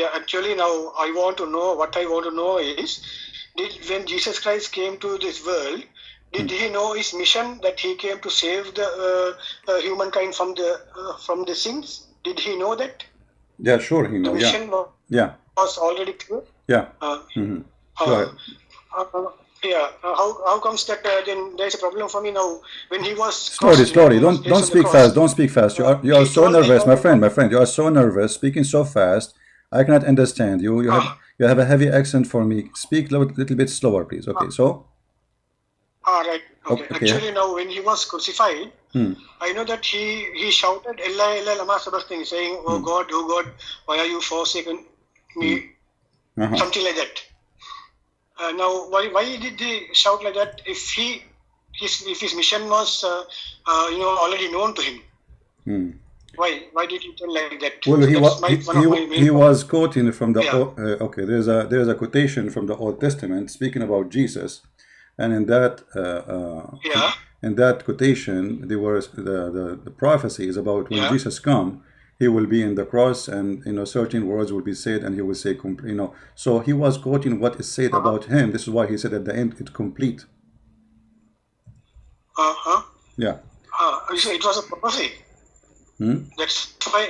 Yeah, actually now I want to know, what I want to know is, when Jesus Christ came to this world, did he know his mission, that he came to save the humankind from the sins? Did he know that? Yeah, sure, he The know. mission Yeah. was already clear. Yeah. Uh, Go uh, ahead. how comes that then there's a problem for me now? When he was Slowly. he was Don't placed on the speak cross. fast. Don't speak fast. You are It so was nervous, my friend. You are so nervous, speaking so fast. I cannot understand you. You have a heavy accent for me. Speak a little bit slower, please. Okay. So. Right. Okay. Okay. Actually, now when he was crucified, I know that he shouted, "Ella, Ella, lama sabachthani," saying, "Oh God, why are you forsaken me?" Something like that. Now, why did he shout like that? If his mission was already known to him, why did he tell like that? Well, he was quoting from the okay. There's a quotation from the Old Testament speaking about Jesus, and in that quotation, there was the prophecies about when Jesus come, he will be in the cross, and certain words will be said, and he will say, So he was quoting what is said about him. This is why he said at the end, it's complete. Yeah. It was a prophecy. That's why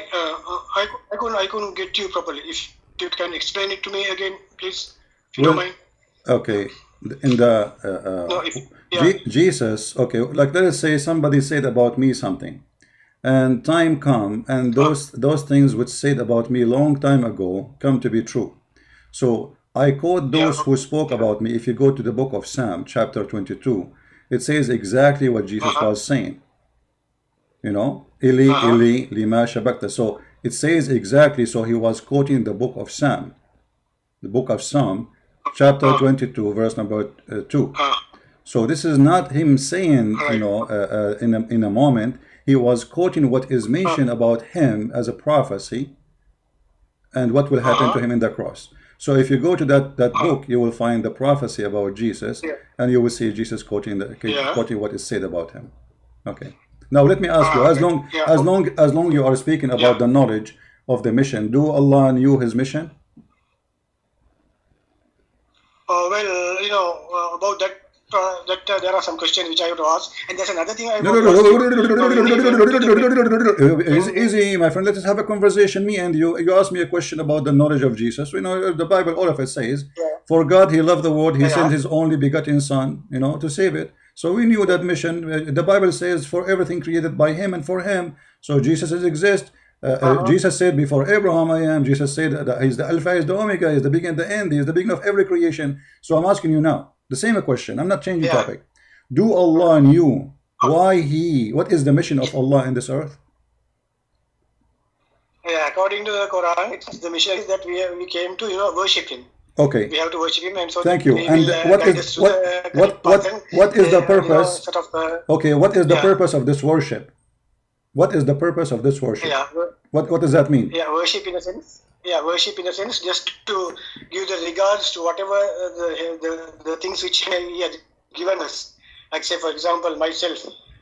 I couldn't get you properly. If you can explain it to me again, please, if you don't mind. Okay. In the Jesus, okay, like let us say somebody said about me something, and time come, and those things which said about me long time ago come to be true. So I quote those who spoke about me. If you go to the book of Psalm, chapter 22, it says exactly what Jesus was saying. Eli, Eli, lima shabakta. So it says exactly. So he was quoting the book of Psalm, chapter 22, verse number 2. So this is not him saying, in a moment. He was quoting what is mentioned about him as a prophecy and what will happen to him in the cross. So if you go to that book, you will find the prophecy about Jesus, and you will see Jesus quoting what is said about him. Okay. Now let me ask you, as long you are speaking about the knowledge of the mission, do Allah knew his mission? Well, about that there are some questions which I have to ask, and there's another thing I Easy, my friend. Let us have a conversation. Me and you. You asked me a question about the knowledge of Jesus. The Bible, all of it says, "For God, He loved the world; He sent His only begotten Son, to save it." So we knew that mission. The Bible says, "For everything created by Him and for Him." So Jesus exists. Jesus said, "Before Abraham I am." Jesus said that He's the Alpha, He's the Omega, He's the beginning, the end. He's the beginning of every creation. So I'm asking you now the same question. I'm not changing topic. Do Allah knew what is the mission of Allah in this earth? According to the Quran, the mission is that we came to worship Him. Okay. We have to worship Him, and so thank you. And what is the purpose? Okay, what is the purpose of this worship? What is the purpose of this worship? What does that mean? Worship in a sense. Worship in a sense, just to give the regards to whatever the things which He has given us. Like say, for example, myself,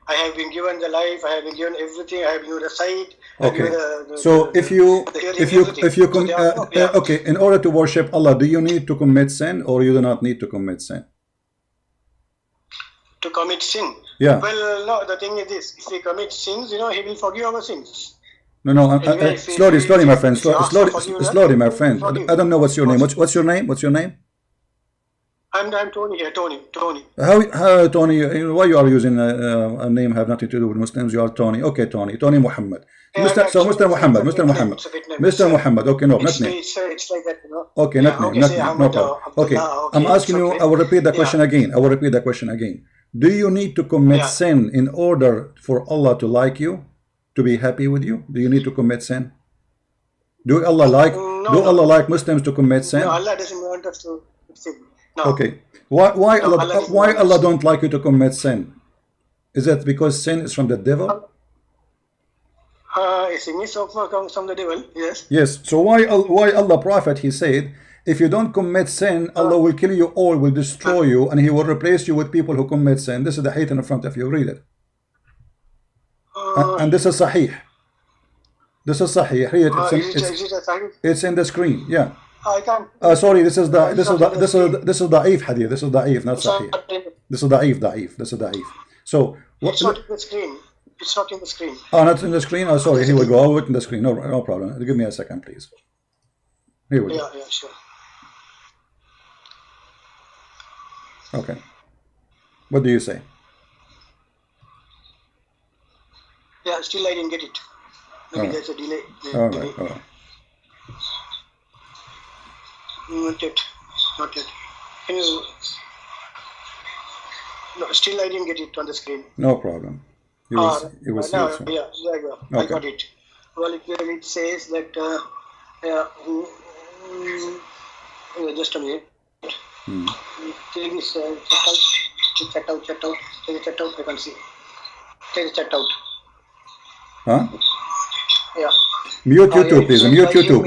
I have been given the life, I have been given everything, I have been given the sight. Okay. So if you okay, in order to worship Allah, do you need to commit sin, or you do not need to commit sin? To commit sin? Yeah. Well, no. The thing is this: if we commit sins, He will forgive our sins. No. Slowly, my friend. Slowly, my friend. I don't know what's your name. What's your name? What's your name? I'm Tony here. Tony. How Tony? Why you are using a name have nothing to do with Muslims? You are Tony. Okay, Tony Muhammad. Mr. Muhammad. Okay, no, not name. It's like that, Okay, not name. No problem. Okay, I'm asking you. I will repeat the question again. Do you need to commit sin in order for Allah to like you, to be happy with you? Do you need to commit sin? Do Allah like Muslims to commit sin? No, Allah doesn't want us to sin. No. Okay. Why Allah don't like you to commit sin? Is that because sin is from the devil? Sin is comes from the devil. Yes. Yes. So why Allah Prophet, he said, if you don't commit sin, Allah will kill you all, will destroy you, and He will replace you with people who commit sin. This is the hadith in front of you. Read it. And this is Sahih. This is Sahih. Here it's in the screen. Yeah. I can't. Sorry, this is Da'if hadith. This is Da'if, not Sahih. This is Da'if. This is Da'if. So it's not in the screen. It's not in the screen. Oh, not in the screen. Oh, sorry. Here we go. I'll put it in the screen. No problem. Give me a second, please. Here we go. Yeah, sure. Okay. What do you say? Yeah, still I didn't get it. Maybe there's a delay. All right. Not yet. Can you? No, still I didn't get it on the screen. No problem. You will see it soon. Yeah, there you go. Okay. I got it. Well, it says that. Just a minute. Take this check out. Take the check out. I can see. Take the check out. Huh? Yeah. Mute YouTube, please. Mute YouTube.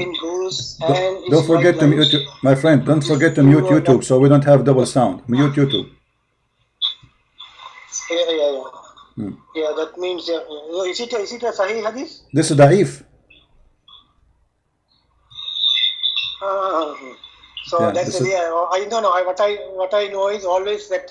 Don't forget to mute, my friend. Don't forget to mute YouTube so we don't have double sound. Mute YouTube. Yeah. Yeah, that means. Is it a Sahih hadith? This is Da'if. So yeah, that's I don't know. What I know is always that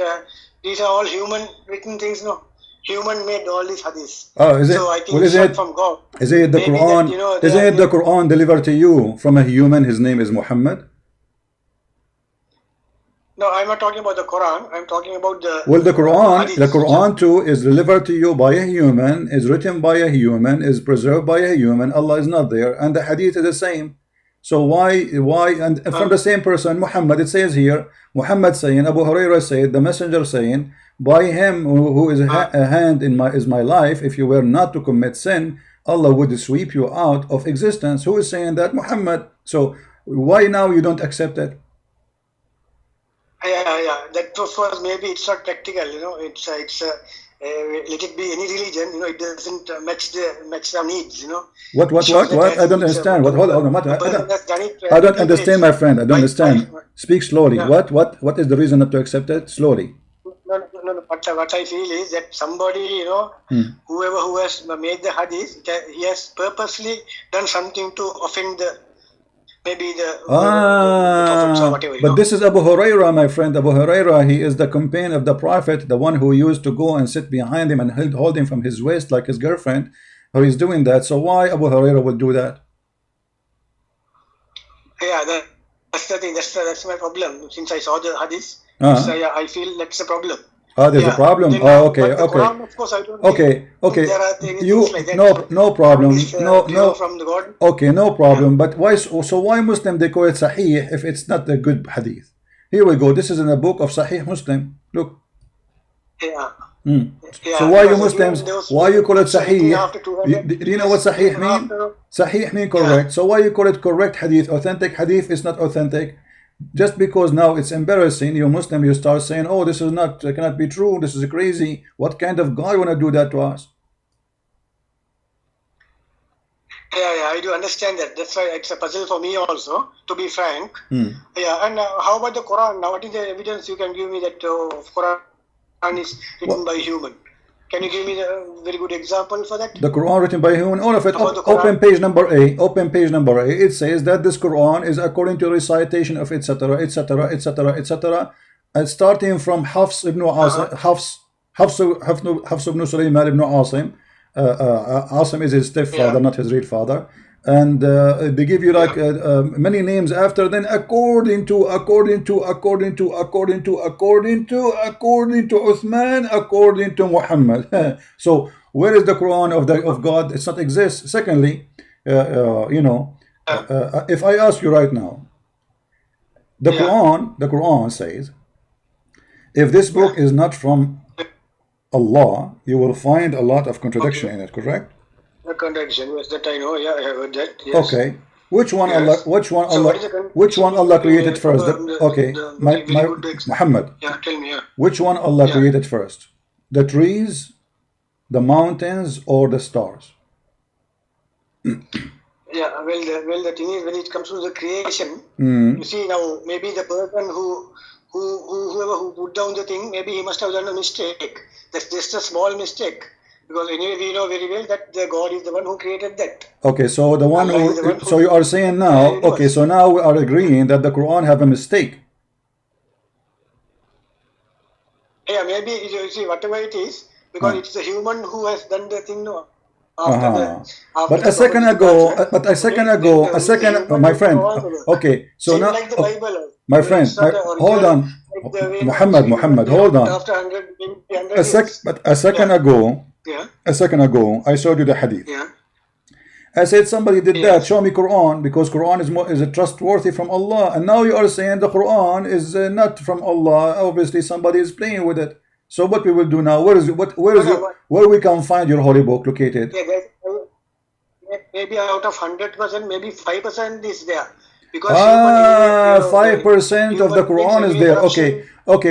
these are all human written things. No, human made all these hadiths. Oh, is it? So I think it's from God. Is it the Quran? That, is it the Quran delivered to you from a human? His name is Muhammad. No, I'm not talking about the Quran. I'm talking about the. Well, the Quran too is delivered to you by a human, is written by a human, is preserved by a human. Allah is not there, and the hadith is the same. So why and from the same person, Muhammad, it says here, Muhammad saying, Abu Hurairah said, the messenger saying, by him who is a hand is my life, if you were not to commit sin, Allah would sweep you out of existence. Who is saying that? Muhammad. So why now you don't accept it? Yeah. That was maybe it's not practical, it's let it be any religion, it doesn't match the needs, What? I don't understand. Hold on. I don't understand, my friend. I don't understand. Speak slowly. Yeah. What is the reason not to accept it? Slowly. No. What I feel is that somebody, whoever who has made the hadith, he has purposely done something to offend maybe the or whatever, but this is Abu Hurairah, my friend. Abu Hurairah, he is the companion of the Prophet, the one who used to go and sit behind him and hold him from his waist like his girlfriend, who is doing that. So why Abu Hurairah would do that? Yeah, that's the thing. That's my problem. Since I saw the hadith, so yeah, I feel that's a problem. There's a problem. Okay. Quran, of course, I don't okay. There are things like that. No problem. No from the God. Okay, no problem. But why? So why Muslim they call it Sahih if it's not a good hadith? Here we go. This is in the book of Sahih Muslim. Look. Yeah. So why you Muslims? Why you call it Sahih? Do you know what Sahih mean? Sahih mean correct. Yeah. So why you call it correct hadith? Authentic hadith is not authentic. Just because now it's embarrassing, you Muslim, you start saying, oh, this is not, cannot be true, this is crazy. What kind of God want to do that to us? Yeah, I do understand that. That's why it's a puzzle for me also, to be frank. Yeah, and how about the Quran? Now, what is the evidence you can give me that Quran is written by human? Can you give me a very good example for that? The Quran written by human, all of it. Open page number A. It says that this Quran is according to recitation of etc. And starting from Hafs ibn Sulaiman ibn Asim. Asim is his stepfather, not his real father. And they give you like many names after, then according to Uthman, according to Muhammad. So where is the Quran of God? It's not exist. Secondly, if I ask you right now, the Quran says, if this book is not from Allah, you will find a lot of contradiction in it. Correct? A contradiction, yes, that I know. Yeah, I heard that. Yes. Okay, which one Allah created first? Muhammad. Yeah, tell me. Yeah. Which one Allah created first? The trees, the mountains, or the stars? Yeah. Well, the thing is, when it comes to the creation, you see now, maybe the person whoever put down the thing, maybe he must have done a mistake. That's just a small mistake. Because anyway, we know very well that the God is the one who created that. Okay, so the one Allah is the one who, who so you are saying now, okay, so now we are agreeing that the Quran have a mistake. Yeah, maybe you see whatever it is, because it's the human who has done the thing. No, after but a second ago, my friend. Okay, so now, like the Bible, my friend, hold on, Muhammad, hold on. After 100 a second ago, I showed you the hadith. Yeah. I said somebody did that. Show me Quran, because Quran is trustworthy from Allah, and now you are saying the Quran is not from Allah. Obviously, somebody is playing with it. So what we will do now? Where we can find your holy book located? Yeah, maybe out of 100%, maybe 5% is there. Because 5% of the Quran is there. Okay.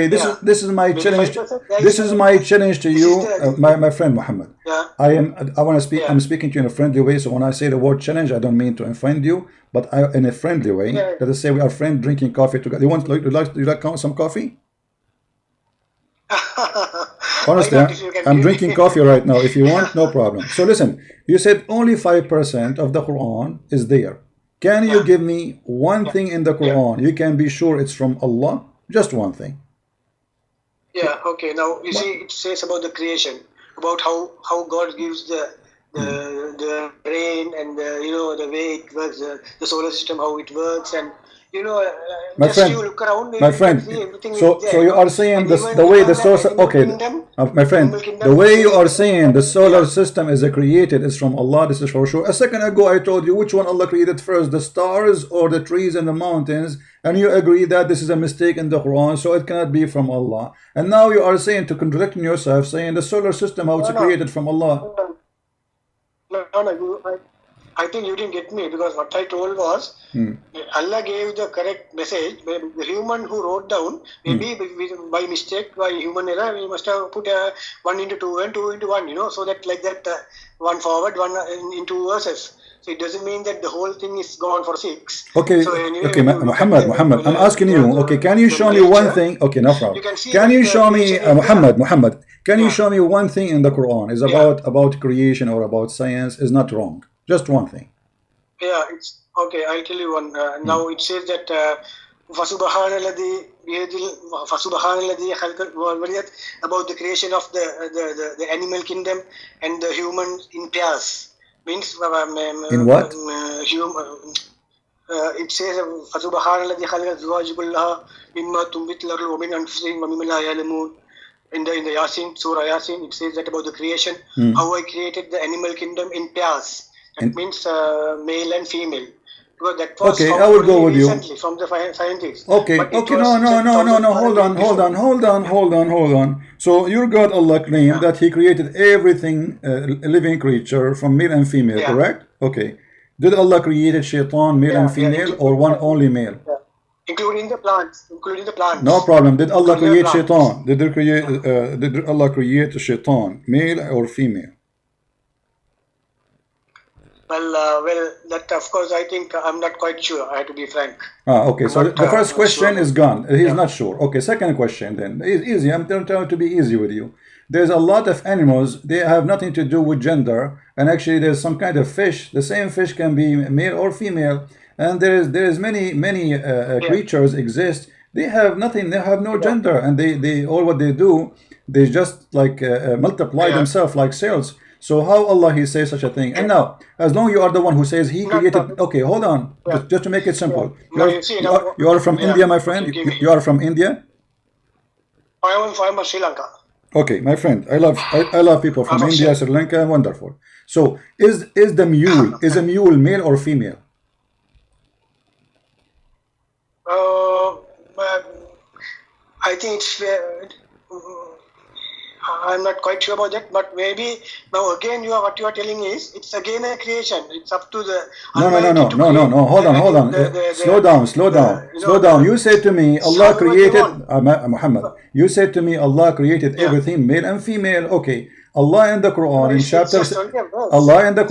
This is my challenge. This is my challenge to you, my friend Muhammad. Yeah. I want to speak. I'm speaking to you in a friendly way. So when I say the word challenge, I don't mean to offend you, but in a friendly way. Let us say we are friends drinking coffee together. You like some coffee? Honestly, I'm drinking coffee right now. If you want, no problem. So listen, you said only 5% of the Quran is there. Can you give me one thing in the Quran you can be sure it's from Allah? Just one thing. Yeah, okay. Now you see, it says about the creation, about how God gives the rain and the way it works, the solar system, how it works, and my friend, you look around, so you are saying the way the source, okay, my friend, the way you are saying the solar system is created is from Allah, this is for sure. A second ago I told you which one Allah created first, the stars or the trees and the mountains, and you agree that this is a mistake in the Quran, so it cannot be from Allah. And now you are saying, to contradict yourself, saying the solar system, how it's created from Allah. No, I think you didn't get me, because what I told was Allah gave the correct message. The human who wrote down, maybe by mistake, by human error, we must have put 1 into 2 and 2 into 1, so that like that one forward, one in 2 verses. So it doesn't mean that the whole thing is gone for 6. Okay, so anyway, okay, Muhammad, I'm asking you, okay, can you show me one thing? Okay, no problem. Can you show me, Muhammad, can you show me one thing in the Quran is about creation or about science is not wrong? Just one thing. Yeah, it's okay. I'll tell you one. Now it says that about the creation of the animal kingdom and the human in pairs. Means in what? It says in the Yasin, Surah Yasin, it says that about the creation, how I created the animal kingdom in pairs. That means male and female. Because that was okay, I will go with you. From the scientists. Okay, no. Hold on. So your God Allah claimed that He created everything, living creature from male and female, correct? Okay. Did Allah create Shaitan, male and female, or one only male? Yeah. Including the plants. No problem. Did Allah create Shaitan? Did Allah create Shaitan, male or female? Well, that of course I think I'm not quite sure. I have to be frank. Okay. So the first question is gone. He's not sure. Okay. Second question then. It's easy. I'm trying to be easy with you. There's a lot of animals. They have nothing to do with gender. And actually, there's some kind of fish. The same fish can be male or female. And there's many creatures exist. They have nothing. They have no gender. And they all what they do, they just like multiply themselves like cells. So how Allah He says such a thing? And now, as long you are the one who says He created, okay, hold on, just to make it simple. You are from India, my friend. You are from India. I am from Sri Lanka. Okay, my friend, I love people from India, Sri Lanka, wonderful. So is a mule male or female? I think it's. I'm not quite sure about that, but maybe now again what you are telling is it's again a creation. It's up to the no. Hold on. Slow down. You said to me Allah created Muhammad. You said to me Allah created everything male and female. Okay. Allah in the Quran in chapter Allah in the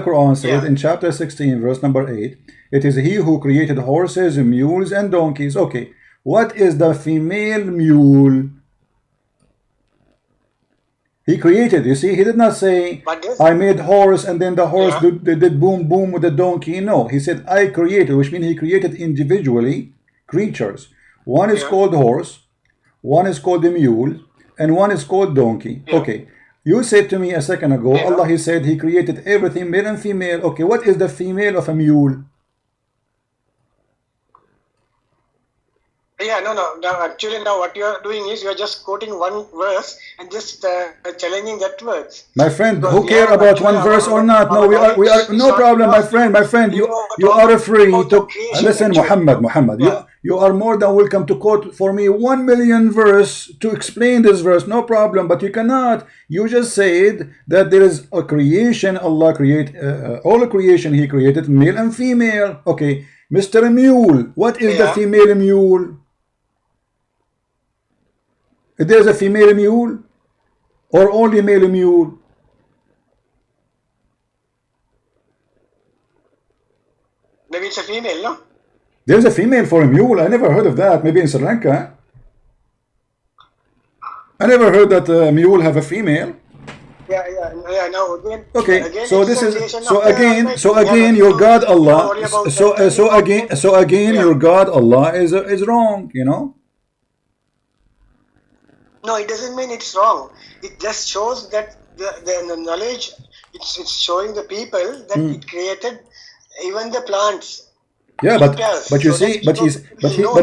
Quran says in chapter 16 verse number 8, it is He who created horses, mules, and donkeys. Okay. What is the female mule? He created, you see, he did not say, I made horse and then the horse did boom boom with the donkey. No, he said, I created, which means he created individually creatures. One is called horse, one is called the mule, and one is called donkey. Okay, you said to me a second ago, Allah, he said he created everything, male and female. Okay, what is the female of a mule? Yeah, no. Actually, now what you are doing is you are just quoting one verse and just challenging that verse. My friend, who care about one verse or not? No, we are no problem, my friend. My friend, you are free to listen, Muhammad. You are more than welcome to quote for me 1,000,000 verse to explain this verse. No problem, but you cannot. You just said that there is a creation. Allah create all creation. He created male and female. Okay, Mr. Mule. What is the female mule? There's a female mule or only male mule? Maybe it's a female, no? There's a female for a mule. I never heard of that. Maybe in Sri Lanka. I never heard that a mule have a female. Yeah. Now again. Okay. Again, so this is so again your God Allah. So again your God Allah is wrong. You know. No, it doesn't mean it's wrong. It just shows that the knowledge, it's showing the people that it created even the plants. Yeah, but you see, but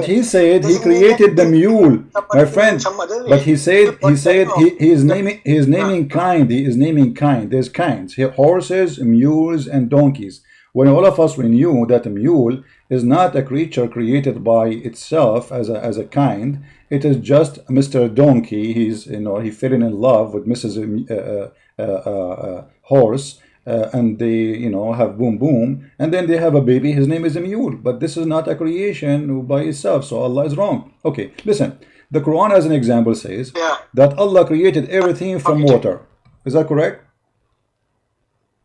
he said he created the mule, my friend. But he said he is naming kind. He is naming kind. There's kinds. Horses, mules, and donkeys. When all of us we knew that a mule is not a creature created by itself as a kind. It is just Mr. Donkey. He's he fell in love with Mrs. Horse, and they have boom boom, and then they have a baby. His name is a mule. But this is not a creation by itself. So Allah is wrong. Okay, listen. The Quran, as an example, says that Allah created everything from water. Is that correct?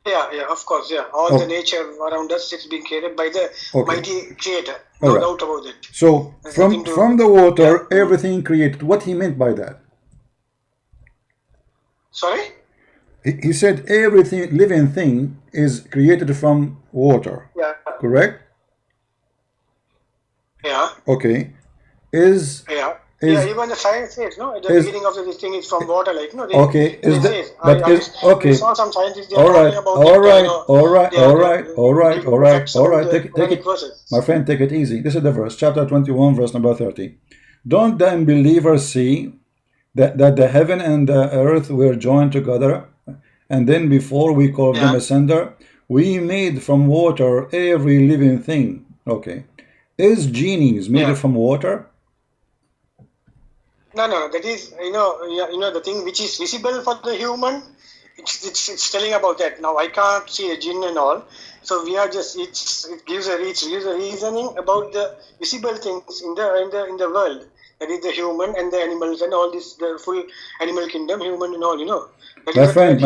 Yeah, of course, yeah. All the nature around us is being created by the mighty creator. No doubt about it. So, from the water, everything created. What he meant by that? Sorry? He said everything, living thing is created from water. Yeah. Correct? Yeah. Okay. Even the science says, no, at the beginning of this thing is from water, like, no. We saw some scientists, they all right. Take it, verses. my friend, take it easy. This is the verse, chapter 21, verse number 30. Don't the unbelievers see that the heaven and the earth were joined together, and then before we called them asunder, we made from water every living thing. Okay. Is genies made from water? No. That is, the thing which is visible for the human. It's telling about that. Now I can't see a jinn and all, so we are just it gives a reasoning about the visible things in the world. That is the human and the animals and all this, the full animal kingdom, human and all. My friend,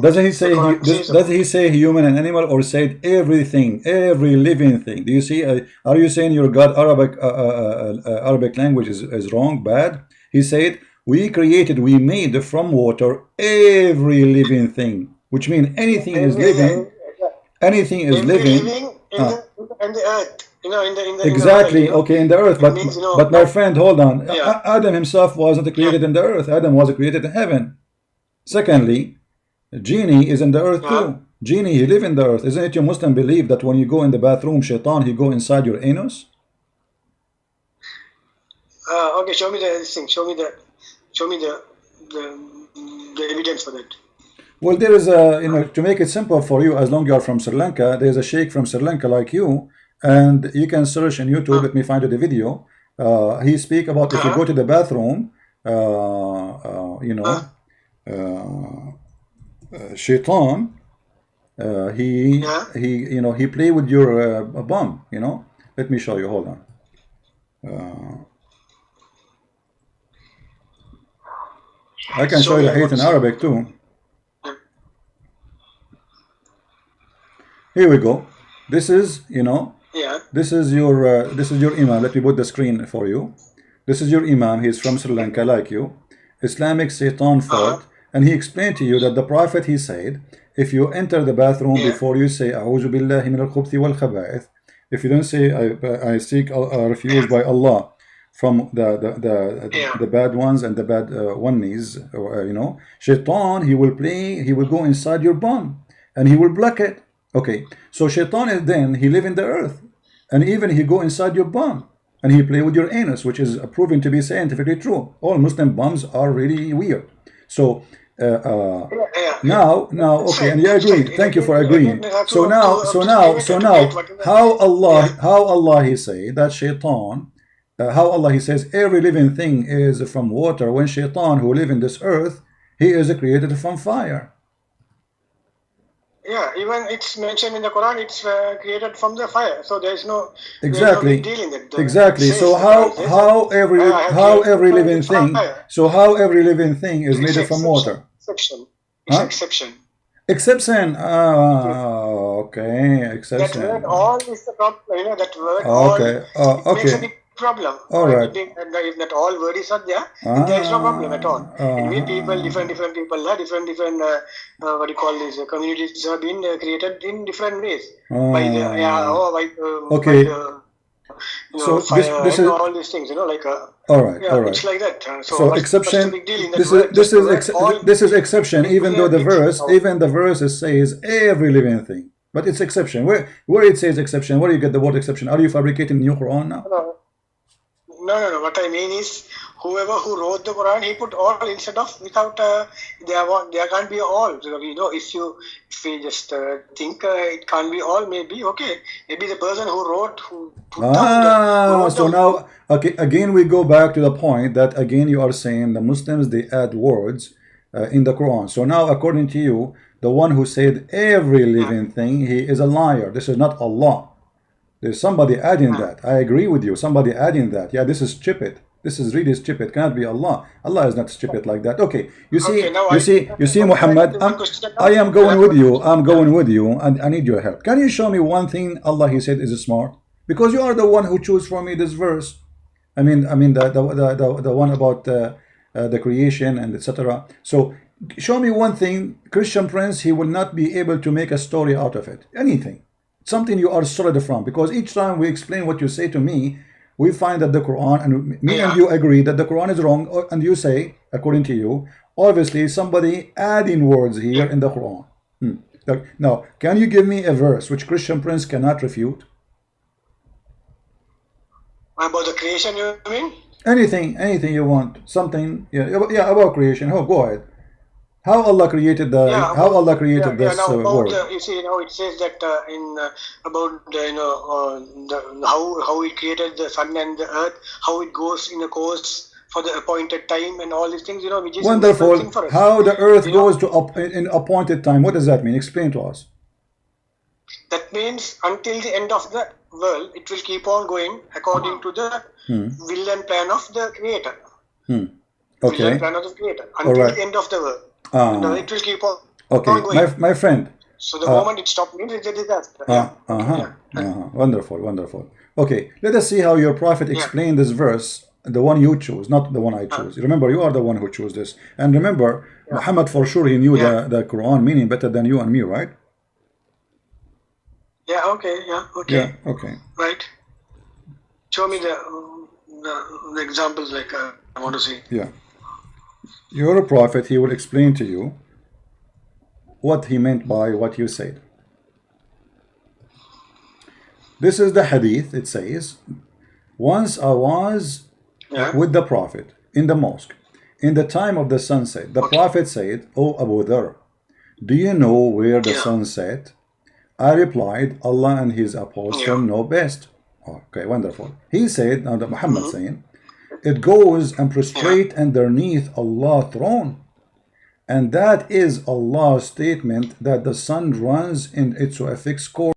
doesn't he say human and animal, or said everything, every living thing? Do you see? Are you saying your God Arabic language is wrong, bad? He said we made from water every living thing, which means anything is living. Anything is living. In the earth. Exactly. In the earth. But my friend, hold on. Yeah. Adam himself wasn't created in the earth. Adam was created in heaven. Secondly, genie is in the earth too. Genie, he live in the earth. Isn't it your Muslim belief that when you go in the bathroom, shaitan, he go inside your anus? Okay, show me this thing. Show me the evidence for that. Well, there is to make it simple for you, as long as you are from Sri Lanka, there is a sheikh from Sri Lanka like you, and you can search on YouTube. Let me find the video. He speak about if you go to the bathroom, shaitan, he play with your bum. Let me show you. Hold on. I can show you the hadith in Arabic too. Here we go. This is, this is your imam. Let me put the screen for you. This is your imam. He's from Sri Lanka, like you. Islamic Satan thought And he explained to you that the Prophet, he said, if you enter the bathroom before you say A'udhu billahi min al-khubthi wal khaba'ith, if you don't say I seek refuge by Allah from the bad ones and the bad onesies, you know, Shaitan, he will go inside your bum and he will block it. Okay, so Shaitan is then, he live in the earth, and even he go inside your bum and he play with your anus, which is proven to be scientifically true. All Muslim bums are really weird. So now, okay, and you agree. Thank you for agreeing. So now, how Allah he say that Shaitan, how Allah he says every living thing is from water, when Shaitan who live in this earth, he is created from fire. Yeah, even it's mentioned in the Quran, it's created from the fire. So there is no exactly deal in it. Exactly. So how every living thing is made from water. Exception. It's exception. Exception. Okay. Exception. That word all is the problem. You know that word okay. all makes a big problem. All right. If that all word is not there, then there is no problem at all. And we people, different people, different what do you call these communities have been created in different ways by the so fire, this is all these things, you know, like all right. It's like that. So exception. This is exception, even though the verse says every living thing, but it's exception. Where it says exception, where do you get the word exception? Are you fabricating new Quran now? No. What I mean is, whoever who wrote the Quran, he put all instead of without. There can't be all. You know, if we just think it can't be all, maybe okay. Maybe the person who wrote so now okay, again we go back to the point that again you are saying the Muslims, they add words in the Quran. So now according to you, the one who said every living thing, he is a liar. This is not Allah. There's somebody adding that. I agree with you. Somebody adding that. Yeah, this is stupid. This is really stupid. Cannot be Allah. Allah is not stupid like that. Okay. You see, Muhammad. I am going with you. I'm going with you, and I need your help. Can you show me one thing Allah he said is smart? Because you are the one who chose for me this verse. I mean the one about the creation and etc. So show me one thing. Christian Prince, he will not be able to make a story out of it. Anything. Something you are solid from, because each time we explain what you say to me, we find that the Quran, and me and you agree that the Quran is wrong, and you say, according to you, obviously somebody adding words here in the Quran. Now, can you give me a verse which Christian Prince cannot refute? About the creation, you mean? Anything you want. Something, about creation. Oh, go ahead. How Allah created this world? You see, it says that about how He created the sun and the earth, how it goes in a course for the appointed time, and all these things, which is wonderful. For us. How the earth goes to in appointed time? What does that mean? Explain to us. That means until the end of the world, it will keep on going according to the will and plan of the Creator. Okay. Will and plan of the Creator until the end of the world. It will keep on going. My friend. So the moment it stops means it's a disaster. Wonderful. Okay, let us see how your prophet explained this verse, the one you choose, not the one I choose. Remember, you are the one who chose this. And remember, Muhammad for sure he knew the Quran meaning better than you and me, right? Okay. Okay. Right. Show me the examples like I want to see. Yeah. Your prophet, he will explain to you what he meant by what you said. This is the hadith. It says, once I was with the prophet in the mosque in the time of the sunset. The prophet said, "O Abu Dhar, do you know where the sun set?" I replied, "Allah and his apostle know best." Okay, wonderful. He said, now that Muhammad saying, "It goes and prostrate underneath Allah's throne." And that is Allah's statement that the sun runs in its a fixed course.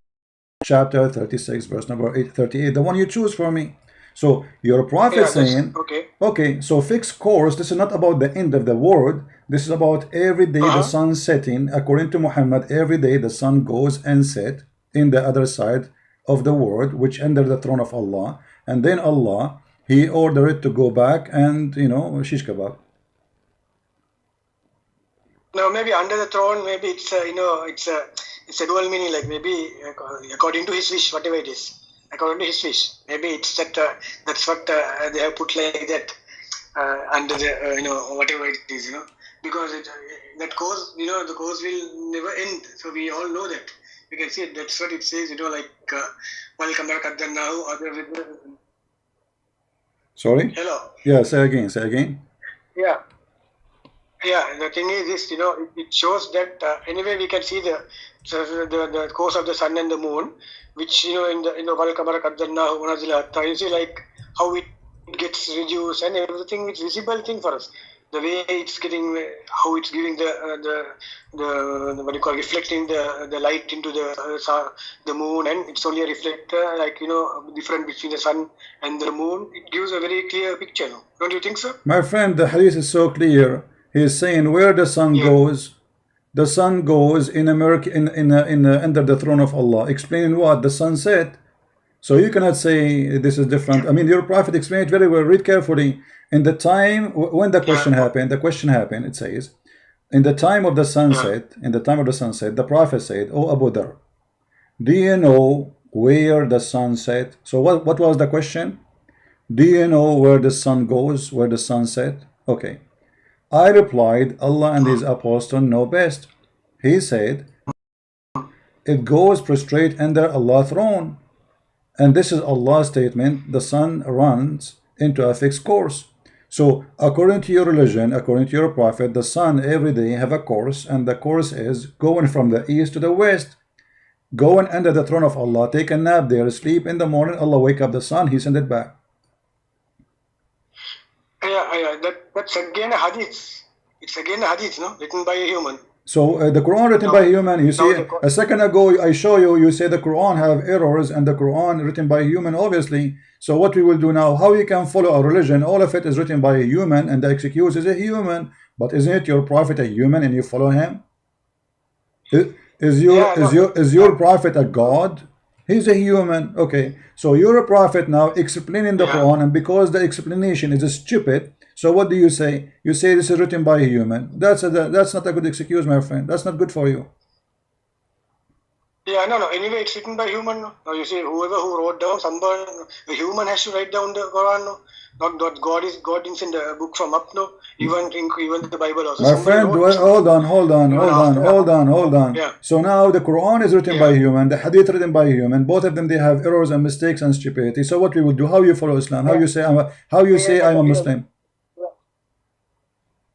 Chapter 36, verse number 38, the one you choose for me. So your prophet saying, okay, so fixed course, this is not about the end of the world. This is about every day the sun setting. According to Muhammad, every day the sun goes and set in the other side of the world, which under the throne of Allah. And then Allah, he ordered it to go back and, shish kebab. No, maybe under the throne, maybe it's it's a dual meaning, like maybe according to his wish, whatever it is, according to his wish. Maybe it's that that's what they have put like that under the whatever it is, because that course, the course will never end. So we all know that. You can see it. That's what it says, like welcome back at the now. Sorry? Hello. Yeah, say again. Yeah. Yeah, the thing is this, it shows that anyway we can see the course of the sun and the moon, which in the you see like how it gets reduced and everything. It's visible thing for us. The way it's getting, how it's giving the what do you call, reflecting the light into the moon, and it's only a reflector, like different between the sun and the moon. It gives a very clear picture. No? Don't you think so? My friend, the hadith is so clear. He is saying where the sun goes, the sun goes in America, under the throne of Allah. Explaining what? The sunset. So you cannot say this is different. I mean, your prophet explained it very well. Read carefully. In the time when the question happened, it says, in the time of the sunset, the prophet said, "Oh Abu Dhar, do you know where the sun set?" So what was the question? Do you know where the sun goes, where the sun set? Okay. I replied, Allah and his apostle know best. He said, it goes prostrate under Allah's throne. And this is Allah's statement, the sun runs into a fixed course. So according to your religion, according to your prophet, the sun every day have a course, and the course is going from the east to the west, going under the throne of Allah, take a nap there, sleep in the morning, Allah wake up the sun, he send it back. Yeah, that's again a hadith. It's again a hadith, written by a human. So the Quran written by a human, you see, a second ago I show you say the Quran have errors and the Quran written by a human, obviously. So what we will do now, how you can follow a religion, all of it is written by a human and the excuse is a human, but isn't it your prophet a human and you follow him? Is your prophet a god? He's a human. Okay, so you're a prophet now explaining the Quran, and because the explanation is stupid, so what do you say? You say this is written by a human. That's not a good excuse, my friend. That's not good for you. Yeah, no. Anyway, it's written by human. No, you see, whoever who wrote down, a human has to write down the Quran. No? Not God is in the book from up. No, even the Bible also. My friend, hold on. Yeah. So now the Quran is written by a human, the Hadith written by a human. Both of them they have errors and mistakes and stupidity. So what we will do? How you follow Islam? How you say I'm a Muslim?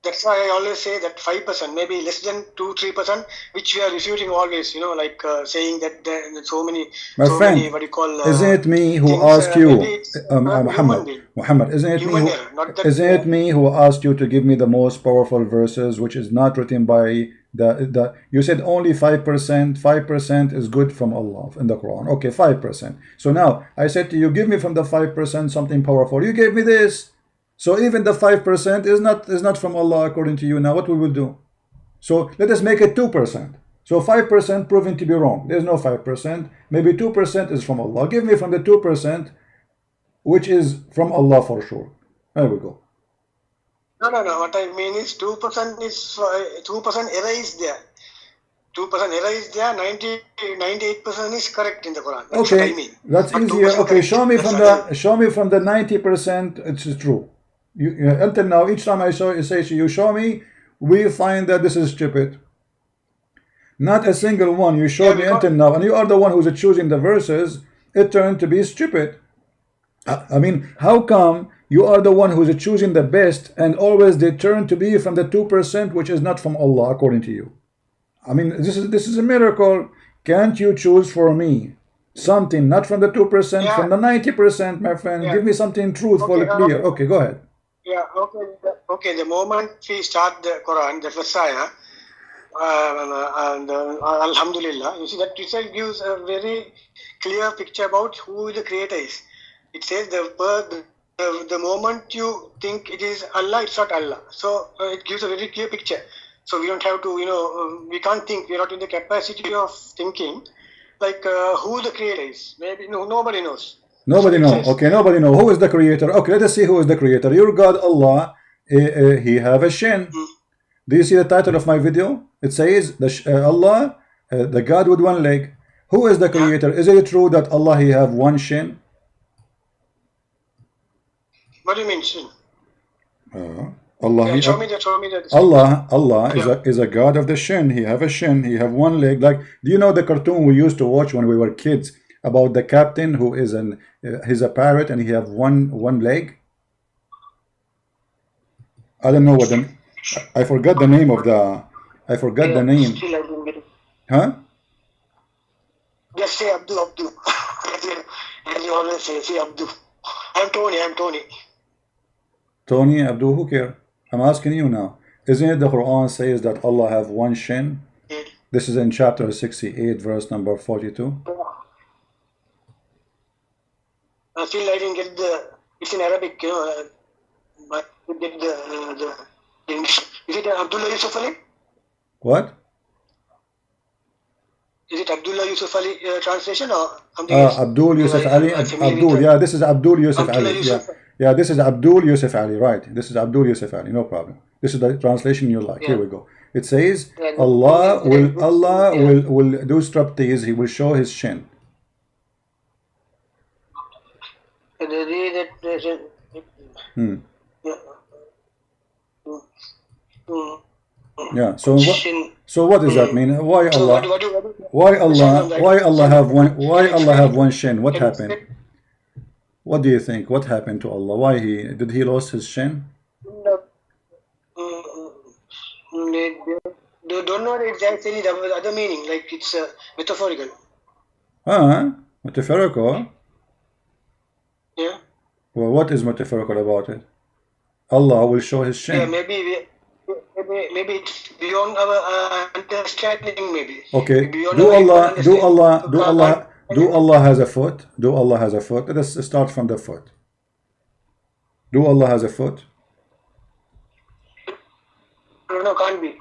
That's why I always say that 5%, maybe less than 2-3%, which we are refuting always, like saying that there are so many, friend, what you call, isn't it me who asked you, Muhammad, isn't it me who asked you to give me the most powerful verses, which is not written by you said only 5% is good from Allah in the Quran. Okay, 5%. So now I said to you, give me from the 5% something powerful. You gave me this. So even the 5% is not from Allah according to you. Now what we will do? So let us make it 2%. So 5% proven to be wrong. There's no 5%. Maybe 2% is from Allah. Give me from the 2%, which is from Allah for sure. There we go. No. What I mean is 2% is 2% error is there. 2% error is there. 98% is correct in the Quran. That's okay, what I mean. That's easier. Okay, show me from the 90%. It's true. Until now, each time I say you show me, we find that this is stupid. Not a single one you showed me until now, and you are the one who's choosing the verses. It turned to be stupid. I mean, how come you are the one who's choosing the best, and always they turn to be from the 2%, which is not from Allah according to you? I mean, this is a miracle. Can't you choose for me something not from the 2%, from the 90%, my friend? Give me something truthful, clear. Okay, go ahead. Yeah, okay. The moment we start the Quran, the Messiah, and Alhamdulillah, you see that itself gives a very clear picture about who the Creator is. It says the moment you think it is Allah, it's not Allah. So it gives a very clear picture. So we don't have to, we can't think. We are not in the capacity of thinking like who the Creator is. Maybe nobody knows. Nobody knows. Okay, nobody knows. Who is the Creator? Okay, let us see who is the Creator. Your God, Allah, He have a shin. Do you see the title of my video? It says Allah, the God with one leg. Who is the creator? Is it true that Allah he have one shin? What do you mean shin? Allah, Yeah, show me that. Allah is a God of the shin. He have a shin. He have one leg. Like, do you know the cartoon we used to watch when we were kids about the captain who is he's a parrot and he have one leg? I don't know what I forgot the name of the. I forgot the name. Still I didn't get it. Huh? Just say Abdul. As you always say Abdul. I'm Tony. Tony, Abdul, who care? I'm asking you now. Isn't it the Quran says that Allah have one shin? Yeah. This is in chapter 68, verse number 42. Still I didn't get it's in Arabic, but we get the English. Is it Abdullah Yusuf Ali? What? Is it Abdullah Yusuf Ali translation or something else? Abdul Yusuf Ali. Abdul, yeah, this is Abdul Yusuf Ali. Yeah, this is Abdul Yusuf Ali, right? This is Abdul Yusuf Ali, no problem. This is the translation you like. Yeah. Here we go. It says Allah will do striptease. He will show his shin. Yeah. So what does that mean? Why Allah? Why Allah have one? Why Allah have one shin? What happened? What do you think? What happened to Allah? Why did he lost his shin? They don't know exactly the other meaning, like it's metaphorical. Metaphorical? Yeah. Well, what is metaphorical about it? Allah will show his shin. Yeah, maybe it's beyond our understanding. Maybe. Okay. Beyond Do our Allah has a foot? Do Allah has a foot? Let us start from the foot. Do Allah has a foot? No, can't be.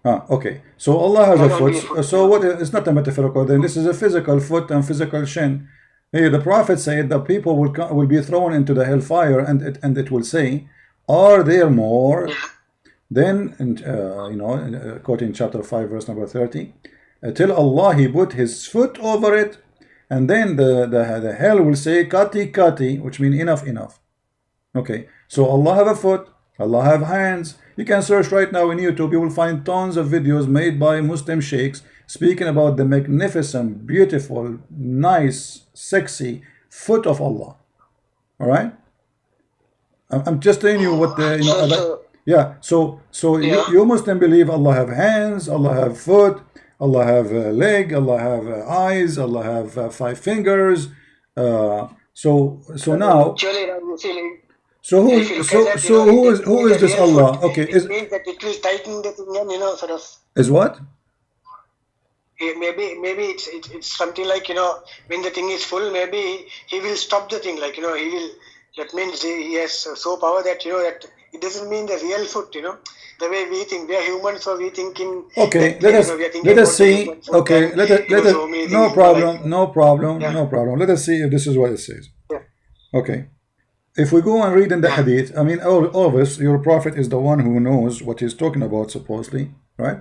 Okay. So Allah has a foot. So what? It's not a metaphorical. Then this is a physical foot and physical shin. Hey, the Prophet said that people will be thrown into the hellfire, and it will say, "Are there more?" Then, quoting chapter 5, verse number 30, till Allah he put his foot over it, and then the hell will say, "Kati kati," which means enough. Okay. So Allah have a foot. Allah have hands. You can search right now in YouTube. You will find tons of videos made by Muslim sheikhs speaking about the magnificent, beautiful, nice, sexy foot of Allah. All right. I'm just telling you what the yeah. So you Muslim believe Allah have hands, Allah have foot, Allah have a leg, Allah have eyes, Allah have 5 fingers. So now. So who is this Allah? Okay, it means that it will tighten the thing, sort of. Is what? Maybe it's something like, when the thing is full, maybe he will stop the thing, like, he will. That means he has so power that that it doesn't mean the real foot, the way we think. We are humans, so we think in. Okay, let us see. Okay, let us. No problem. Let us see if this is what it says. Yeah. Okay. If we go and read in the hadith, I mean, all of us, your prophet is the one who knows what he's talking about, supposedly, right?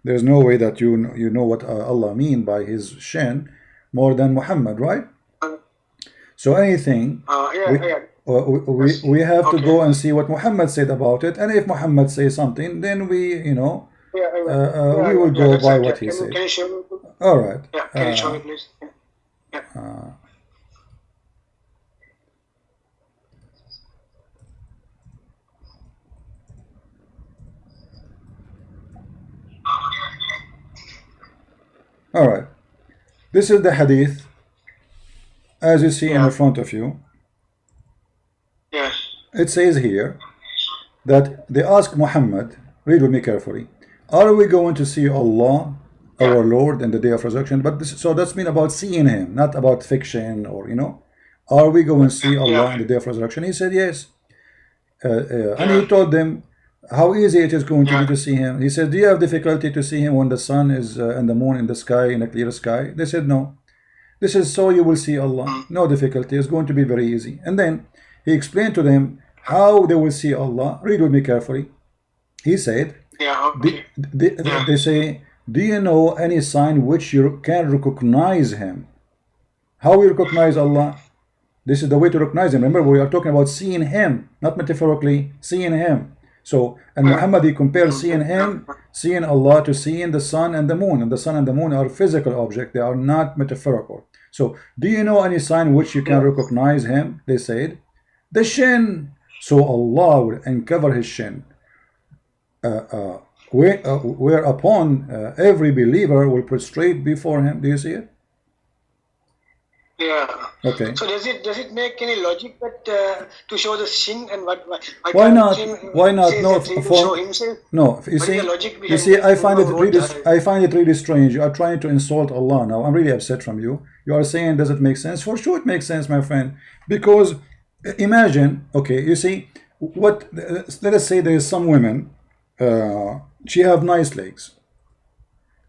There's no way that you know what Allah mean by his shin more than Muhammad, right? So anything, we have to go and see what Muhammad said about it, and if Muhammad says something, then we will go by what he said. Can you show me? All right. Yeah, can you show me, please? All right. This is the hadith, as you see in front of you. Yes. It says here that they asked Muhammad, read with me carefully, are we going to see Allah, our Lord, in the day of resurrection? But so that's mean about seeing him, not about fiction or, are we going to see Allah in the day of resurrection? He said yes. And he told them how easy it is going to be to see him. He said, do you have difficulty to see him when the sun is and the moon in the sky, in a clear sky? They said no. This is so you will see Allah. No difficulty. It's going to be very easy. And then he explained to them how they will see Allah. Read with me carefully. He said, Yeah, okay. They say, do you know any sign which you can recognize him? How we recognize Allah? This is the way to recognize him. Remember, we are talking about seeing him, not metaphorically, seeing him. So, and Muhammad, he compares seeing him, seeing Allah, to seeing the sun and the moon. And the sun and the moon are physical objects. They are not metaphorical. So, do you know any sign which you can recognize him? They said, the shin. So Allah will uncover his shin. Whereupon every believer will prostrate before him. Do you see it? Yeah. Okay. So does it make any logic that to show the shin and what? Why not? Why not? No, show himself. No. You see, I find it really strange. You are trying to insult Allah now. I'm really upset from you. You are saying, does it make sense? For sure, it makes sense, my friend. Because imagine, okay, you see, what? Let us say there is some women. She have nice legs.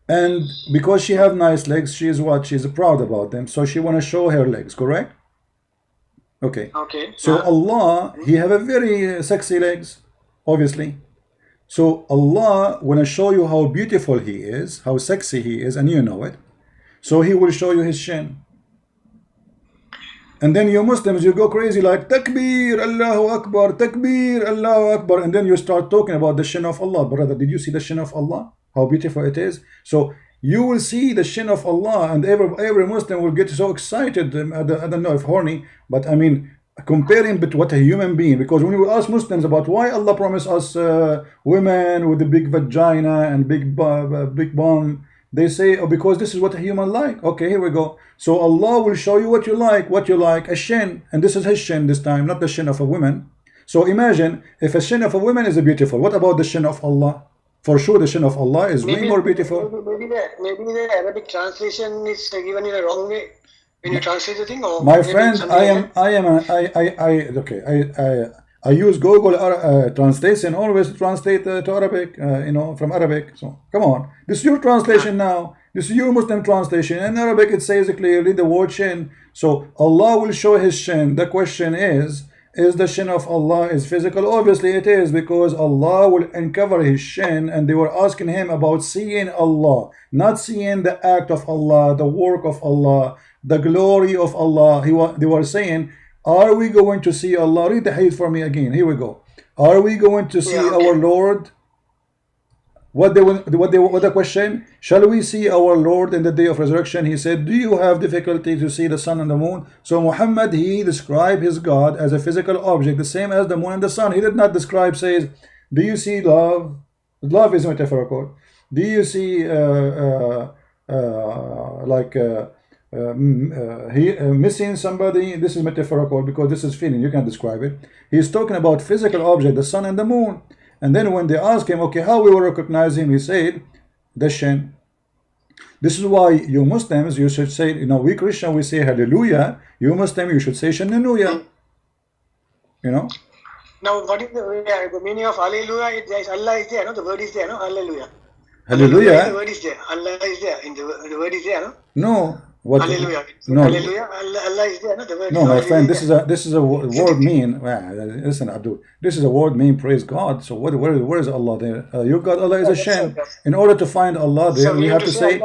And because she have nice legs, she is what? She's proud about them. So she want to show her legs, correct? Okay. Okay. So Allah, he have a very sexy legs, obviously. So Allah want to show you how beautiful he is, how sexy he is, and you know it. So he will show you his shin. And then you Muslims, you go crazy like Takbir, Allahu Akbar, Takbir, Allahu Akbar. And then you start talking about the shin of Allah. Brother, did you see the shin of Allah? How beautiful it is. So you will see the shin of Allah, and every Muslim will get so excited. I don't know if horny, but I mean, comparing with what a human being. Because when we ask Muslims about why Allah promised us women with a big vagina and big bum, they say, oh, because this is what a human like. Okay, here we go. So Allah will show you what you like, a shin, and this is his shin this time, not the shin of a woman. So imagine if a shin of a woman is beautiful, what about the shin of Allah? For sure, the shin of Allah is way more beautiful. Maybe the Arabic translation is given in a wrong way when you translate the thing. Or my friend, I use Google translation always to translate to Arabic, from Arabic. So come on, this is your translation now. This is your Muslim translation. In Arabic, it says clearly the word shin. So Allah will show his shin. The question is the shin of Allah is physical? Obviously it is, because Allah will uncover his shin, and they were asking him about seeing Allah, not seeing the act of Allah, the work of Allah, the glory of Allah. They were saying, are we going to see Allah? Read the hadith for me again. Here we go. Are we going to see our Lord? What the question? Shall we see our Lord in the day of resurrection? He said, do you have difficulty to see the sun and the moon? So Muhammad, he described his God as a physical object, the same as the moon and the sun. He did not describe, says, do you see love? Love is metaphorical. Do you see missing somebody? This is metaphorical, because this is feeling. You can describe it. He's talking about physical object, the sun and the moon. And then when they ask him, okay, how we will recognize him, he said, the shin. This is why you Muslims, you should say, we Christian, we say hallelujah. You Muslim, you should say shannuya. Now, what is the meaning of hallelujah? Allah is there, no? The word is there, no? Hallelujah. Hallelujah. The word is there. Allah is there. The word is there, no? No. What? Hallelujah. No. Hallelujah. Allah is there, no? The word no, my friend, this is a word mean. Listen, Abdul. This is a word mean. Praise God. So where is Allah there? Your God, Allah is a shin. In order to find Allah there, we have to say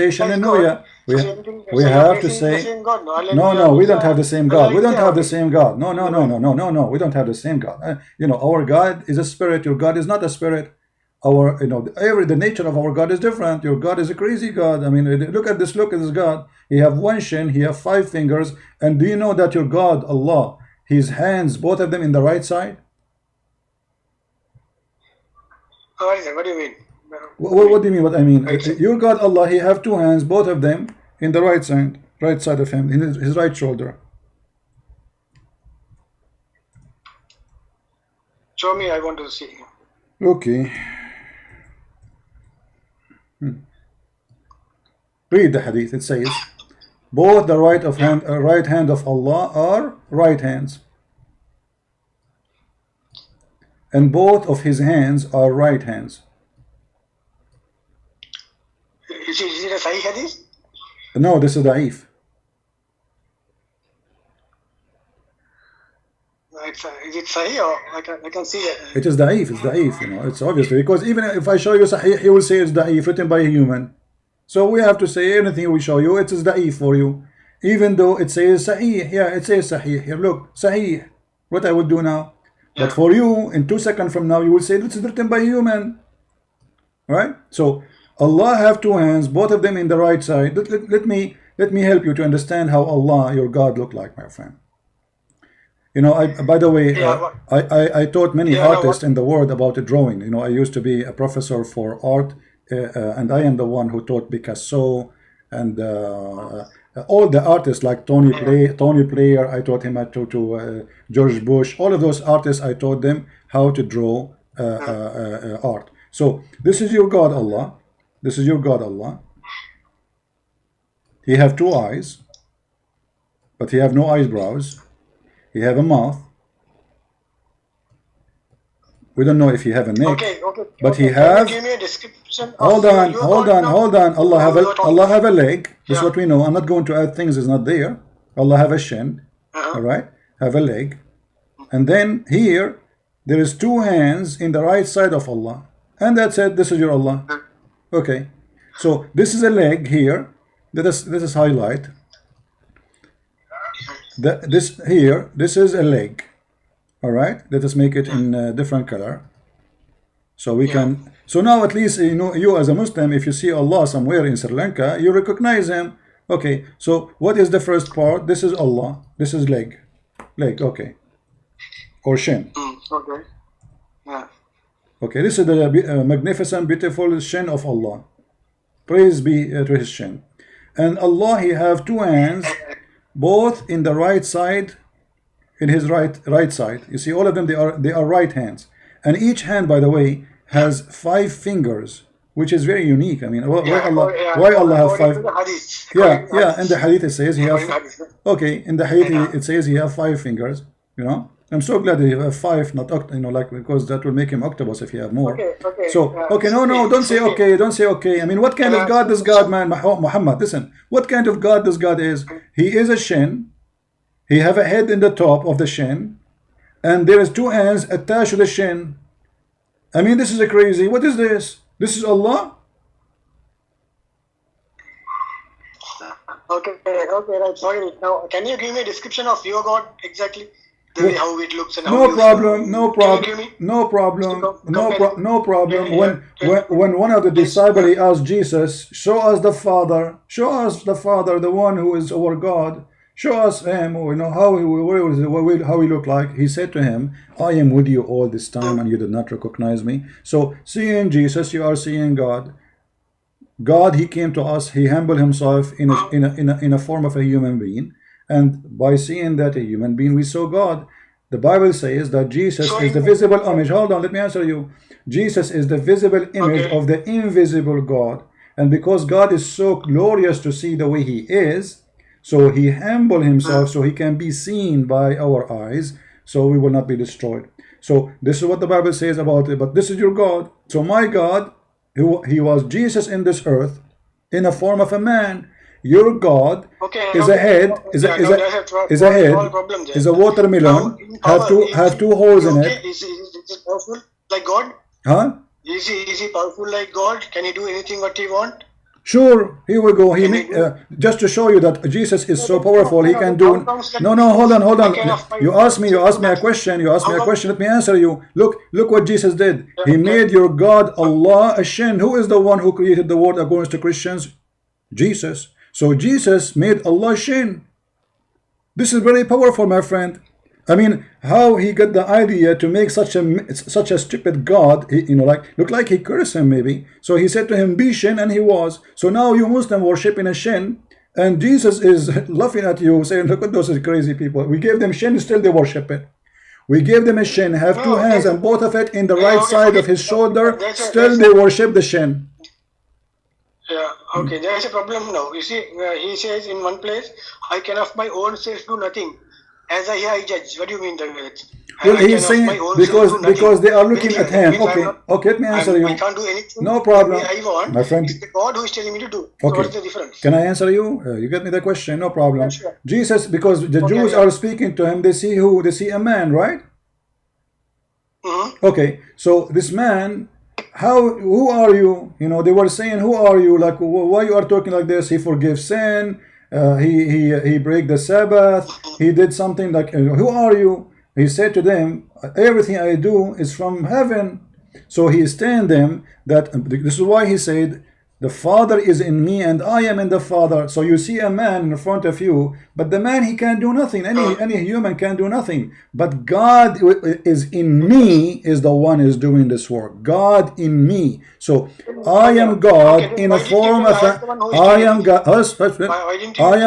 Shannuya. We have to say no. We don't have the same God. We don't have the same God. No. We don't have the same God. Our God is a spirit. Your God is not a spirit. The nature of our God is different. Your God is a crazy God. I mean, look at this God. He have one shin, he have 5 fingers. And do you know that your God, Allah, his hands, both of them in the right side? What do you mean? What do you mean? What I mean? Your God, Allah, he have 2 hands, both of them in the right side of him, in his right shoulder. Show me, I want to see. Okay. Read the hadith. It says, both the right hand of Allah are right hands, and both of his hands are right hands. Is it a Sahih hadith? No, this is da'if. Is it Sahih or I can see that? It is da'if, it's da'if, you know, it's obviously, because even if I show you Sahih, he will say it's da'if, written by a human. So we have to say anything we show you, it is da'if for you. Even though it says Sahih, yeah, it says Sahih. Here, look, Sahih. What I will do now. Yeah. But for you, in 2 seconds from now, you will say this is written by a human. Right? So Allah have two hands, both of them in the right side. Let me help you to understand how Allah, your God, look like, my friend. You know, by the way, I taught many artists in the world about the drawing. You know, I used to be a professor for art, and I am the one who taught Picasso and all the artists like Tony Player. I taught him to George Bush. All of those artists, I taught them how to draw art. So this is your God, Allah. This is your God, Allah. He have two eyes, but he have no eyebrows. He have a mouth. We don't know if he have a neck. But he have. Give me a description. Hold on. Allah have a leg. That's what we know. I'm not going to add things is not there. Allah have a shin. All right. Have a leg, and then here there is two hands in the right side of Allah, and that's it. This is your Allah. Okay. So this is a leg here. Let us highlight. This is a leg. All right, let us make it in a different color, so we can. So now at least you know, you as a Muslim, if you see Allah somewhere in Sri Lanka, you recognize him. Okay, so what is the first part? This is Allah. This is leg. Okay, or shin. Okay. Yeah. Okay, this is the magnificent, beautiful shin of Allah. Praise be to His shin. And Allah, He have two hands, both in the right side. In his right side, you see all of them. They are right hands, and each hand, by the way, has 5 fingers, which is very unique. I mean, why Allah have 5? Yeah. In the hadith it says he have. Okay, in the hadith it says he have 5 fingers. You know, I'm so glad that you have 5, not like, because that will make him octopus if you have more. No, don't say okay. I mean, what kind of God does God, man? Muhammad, listen. What kind of God does God is? He is a shin. He have a head in the top of the shin, and there is 2 hands attached to the shin. I mean, this is a crazy. What is this? This is Allah? Okay, right. Sorry. Now, can you give me a description of your God exactly? The way how it looks and how no problem. When one of the disciples asked Jesus, show us the Father, the one who is our God. Show us him, you know, how he look like. He said to him, I am with you all this time and you did not recognize me. So seeing Jesus, you are seeing God. God, He came to us, He humbled Himself in a form of a human being, and by seeing that a human being, we saw God. The Bible says that Jesus is the visible image. Hold on, let me answer you. Jesus is the visible image of the invisible God, and because God is so glorious to see the way He is, so He humbled Himself so He can be seen by our eyes, so we will not be destroyed. So this is what the Bible says about it. But this is your God. So my God, He was Jesus in this earth in a form of a man. Your God is a head, is a watermelon, have two holes in it. Is he powerful like God? Huh? Is he powerful like God? Can He do anything what He want? Sure, here we go. Just to show you that Jesus is so powerful, He can do. No, hold on. You asked me a question. Let me answer you. Look what Jesus did. He made your God Allah a shin. Who is the one who created the world according to Christians? Jesus. So Jesus made Allah shin. This is very powerful, my friend. I mean, how He got the idea to make such a stupid God, look like He cursed him maybe. So He said to him, be shin, and he was. So now you Muslim worshiping a shin, and Jesus is laughing at you, saying, look at those crazy people. We gave them shin, still they worship it. We gave them a shin, have 2 hands, and both of it in the right side of His shoulder, still they worship the shin. Yeah, okay, there is a problem now. You see, He says in one place, I can of my own self do nothing. As I judge. What do you mean by that? Well, he's saying because they are looking at him. Okay, okay. Let me answer you. I can't do anything. No problem, I want. my friend. It's the God who is telling me to do. Okay. So what is the difference? Can I answer you? You get me the question? No problem. Yeah, sure. Jesus, because the Jews are speaking to him, they see who? They see a man, right? Okay, so this man, who are you? You know, they were saying, who are you? Like, why you are talking like this? He forgives sin. He break the Sabbath. He did something like, who are you? He said to them, everything I do is from heaven. So he is telling them that this is why he said, the Father is in me and I am in the Father. So you see a man in front of you, but the man, he can do nothing. Any human can do nothing. But God is in me, is the one is doing this work. God in me. So I am God in a form of I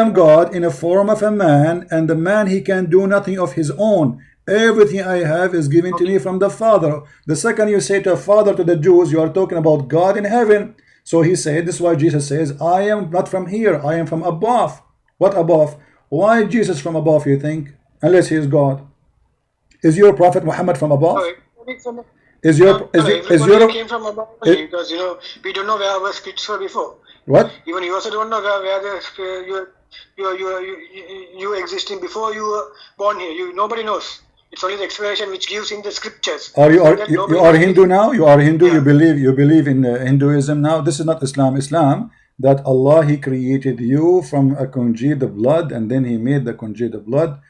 am God in a form of a man, and the man, he can do nothing of his own. Everything I have is given to me from the Father. The second you say to a father, to the Jews, you are talking about God in heaven. So he said, this is why Jesus says, I am not from here, I am from above. What above? Why Jesus from above, you think? Unless he is God. Is your prophet Muhammad from above? Is your came from above, because you know, we don't know where our spirits were before. What? Even you also don't know where you existing before you were born here. Nobody knows. It's only the explanation which gives in the scriptures. You are Hindu now? You are Hindu? Yeah. You believe in Hinduism now? This is not Islam. Islam, that Allah, he created you from a congealed blood, and then he made the congealed blood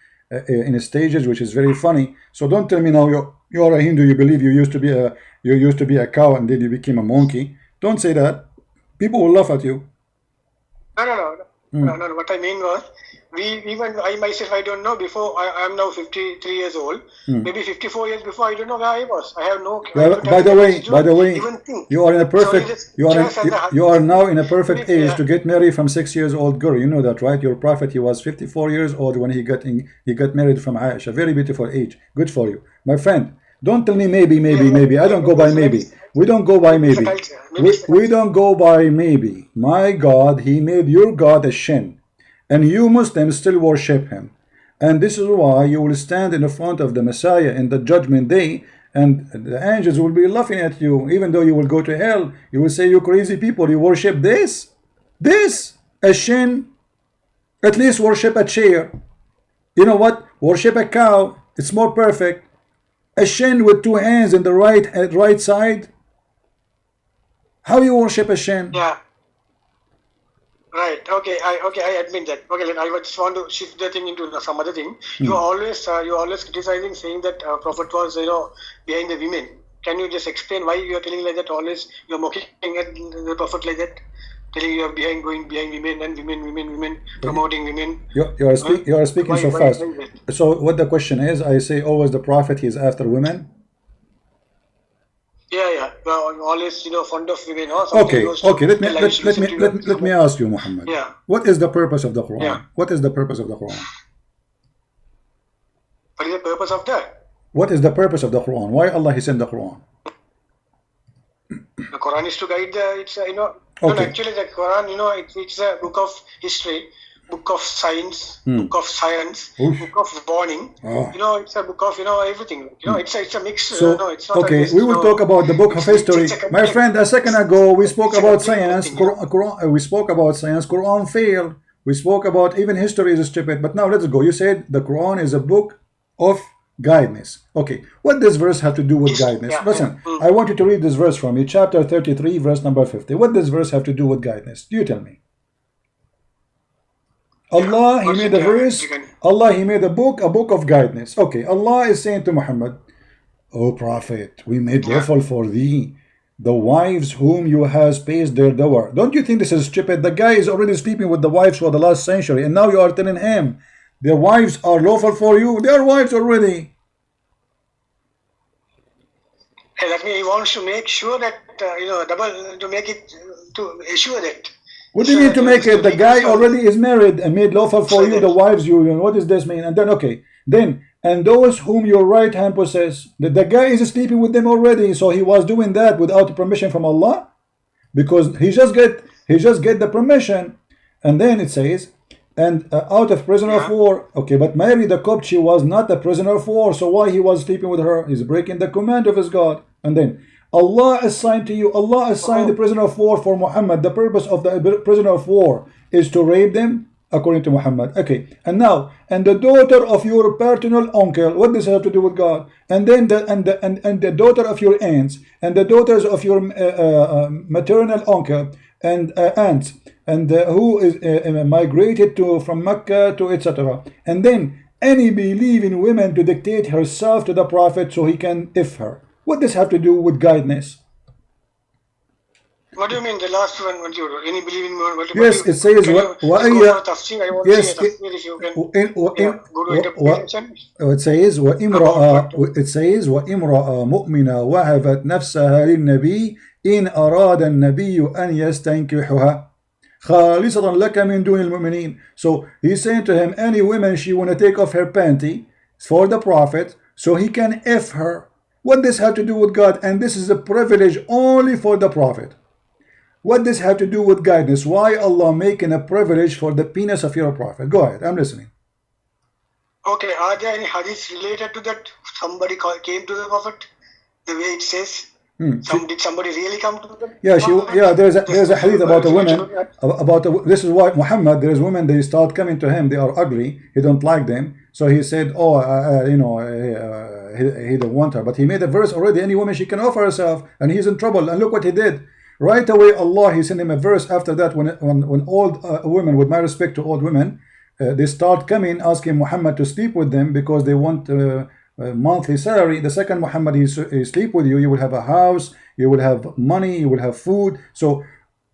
in stages, which is very funny. So don't tell me now you are a Hindu. You believe you used to be a cow and then you became a monkey. Don't say that. People will laugh at you. No. What I mean was, even I myself, I don't know. Before I am now 53 years old. Maybe 54 years before, I don't know where I was. I have no. By the way, you are in a perfect. You are now in a perfect age to get married from 6 years old girl. You know that, right? Your prophet, he was 54 years old when he got married from Aisha. Very beautiful age. Good for you, my friend. Don't tell me maybe. I don't go by maybe. We don't go by maybe. We don't go by maybe. My God, he made your God a shin, and you Muslims still worship him. And this is why you will stand in the front of the Messiah in the judgment day, and the angels will be laughing at you. Even though you will go to hell, you will say, you crazy people, you worship this, a shin. At least worship a chair. You know what? Worship a cow. It's more perfect. A shin with two hands in the right side. How you worship a shin? Yeah. Right. Okay. I admit that. Okay. Then I just want to shift the thing into some other thing. You are always criticizing, saying that Prophet was behind the women. Can you just explain why you are telling like that? Always you are mocking at the Prophet like that, telling you are going behind women and women, promoting women. You are speaking so fast. So what the question is? I say always the Prophet, he is after women. Yeah. Well, always, fond of women or something. Okay. Let me ask you, Muhammad. Yeah. What is the purpose of the Quran? Yeah. What is the purpose of the Quran? What is the purpose of that? What is the purpose of the Quran? Why Allah he sent the Quran? The Quran is to guide Okay. No, actually the Quran, it's a book of history, book of science, book of book of warning. It's a book of everything. It's a mix. So, it's not okay, we will talk about the book of history. My friend, a second ago we spoke about science. We spoke about science. Quran failed. We spoke about even history is stupid. But now let's go. You said the Quran is a book of guidance. Okay, what does verse have to do with guidance? Listen, I want you to read this verse from me, chapter 33, verse number 50. What does verse have to do with guidance? You tell me. Allah, he made a verse. Allah, he made a book of guidance. Okay, Allah is saying to Muhammad, O Prophet, we made lawful for thee the wives whom you has paid their dower. Don't you think this is stupid? The guy is already sleeping with the wives for the last century, and now you are telling him their wives are lawful for you. They are wives already. Hey, that means he wants to make sure that to make it to assure that. What do you mean to make it? The guy already is married and made lawful for you the wives you. What does this mean? And then and those whom your right hand possess. The guy is sleeping with them already, so he was doing that without permission from Allah, because he just get the permission. And then it says, and out of prisoner of war. Okay, but Mary the Copt, she was not a prisoner of war, so why he was sleeping with her? He's breaking the command of his God. And then Allah assigned to you, Allah assigned the prisoner of war for Muhammad. The purpose of the prisoner of war is to rape them, according to Muhammad. Okay, and now, and the daughter of your paternal uncle, what does it have to do with God? And then the daughter of your aunts, and the daughters of your maternal uncle and aunts, and who is migrated to from Mecca to etc. And then any believing woman to dictate herself to the Prophet so he can if her. What does have to do with guidance? What do you mean the last one? What you any believing woman? Yes, it says what? Yes, it says وَإِمْرَأَ مُؤْمِنَةٌ وَهَبَتْ نَفْسَهَا لِلنَّبِيِّ إِنْ أَرَادَ النَّبِيُّ أَنْ يَسْتَنْكِحُهَا خَالِصَةً لَكَ مِنْ دُونِ الْمُؤْمِنِينَ. So he's saying to him, any woman she want to take off her panty for the Prophet so he can F her. What does have to do with God? And this is a privilege only for the Prophet. What does have to do with guidance? Why Allah making a privilege for the penis of your Prophet? Go ahead, I'm listening. Okay, are there any hadiths related to that? Somebody came to the Prophet, the way it says. Did somebody really come to them? Yeah, there's a hadith about a woman. This is why Muhammad, there's women, they start coming to him, they are ugly, he don't like them, so he said, he don't want her, but he made a verse already, any woman she can offer herself, and he's in trouble. And look what he did. Right away, Allah, he sent him a verse after that, when old women, with my respect to old women, they start coming asking Muhammad to sleep with them because they want monthly salary. The second Muhammad, he sleep with you, you will have a house, you will have money, you will have food. So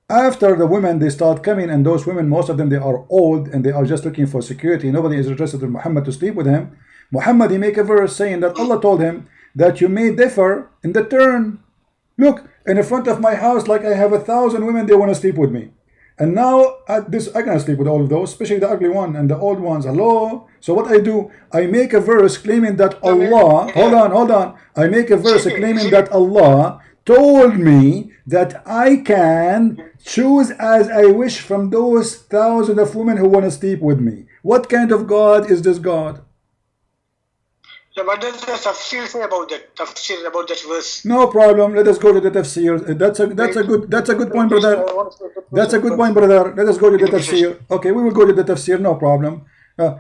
after the women, they start coming, and those women, most of them, they are old and they are just looking for security. Nobody is interested in Muhammad to sleep with him. Muhammad, he make a verse saying that Allah told him that you may differ in the turn. Look, in the front of my house, like I have 1,000 women, they want to sleep with me. And now at this, I cannot sleep with all of those, especially the ugly one and the old ones. Hello. So what I do, I make a verse claiming that Allah, hold on. I make a verse claiming that Allah told me that I can choose as I wish from those thousands of women who want to sleep with me. What kind of God is this God? So what does the tafsir say about that? Tafsir about that verse? No problem. Let us go to the tafsir. That's a good point, brother. That's a good point, brother. Let us go to the tafsir. Okay, we will go to the tafsir. No problem.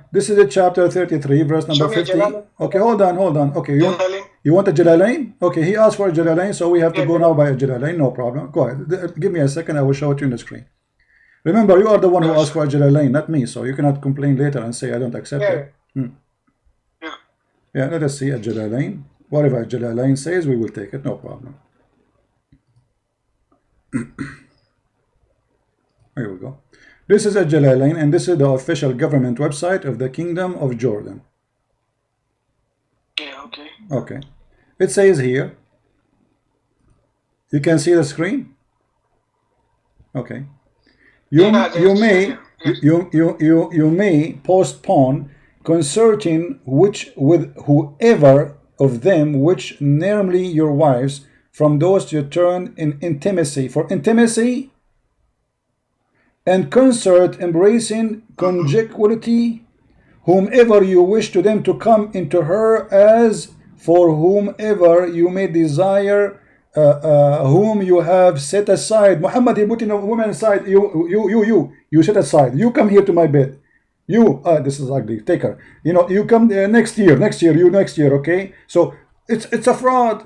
This is a chapter 33, verse number 50. Okay, hold on. Okay, you want a Jalalain? Okay, he asked for a Jalalain, so we have to go now by a Jalalain. No problem. Go ahead. Give me a second. I will show it to you on the screen. Remember, you are the one who asked for a Jalalain, not me. So you cannot complain later and say I don't accept it. Yeah, let us see a Jalalain. Whatever a Jalalain says, we will take it, no problem. Here we go. This is a Jalalain, and this is the official government website of the Kingdom of Jordan. Yeah, okay. Okay. It says here, you can see the screen? Okay. You may postpone concerting which with whoever of them which namely your wives from those you turn in intimacy for intimacy and concert embracing conjugality whomever you wish to them to come into her as for whomever you may desire whom you have set aside. Muhammad, he put in a woman aside. You set aside. You come here to my bed. You, this is ugly. Take her. You know, you come next year. Next year. Okay. So it's a fraud.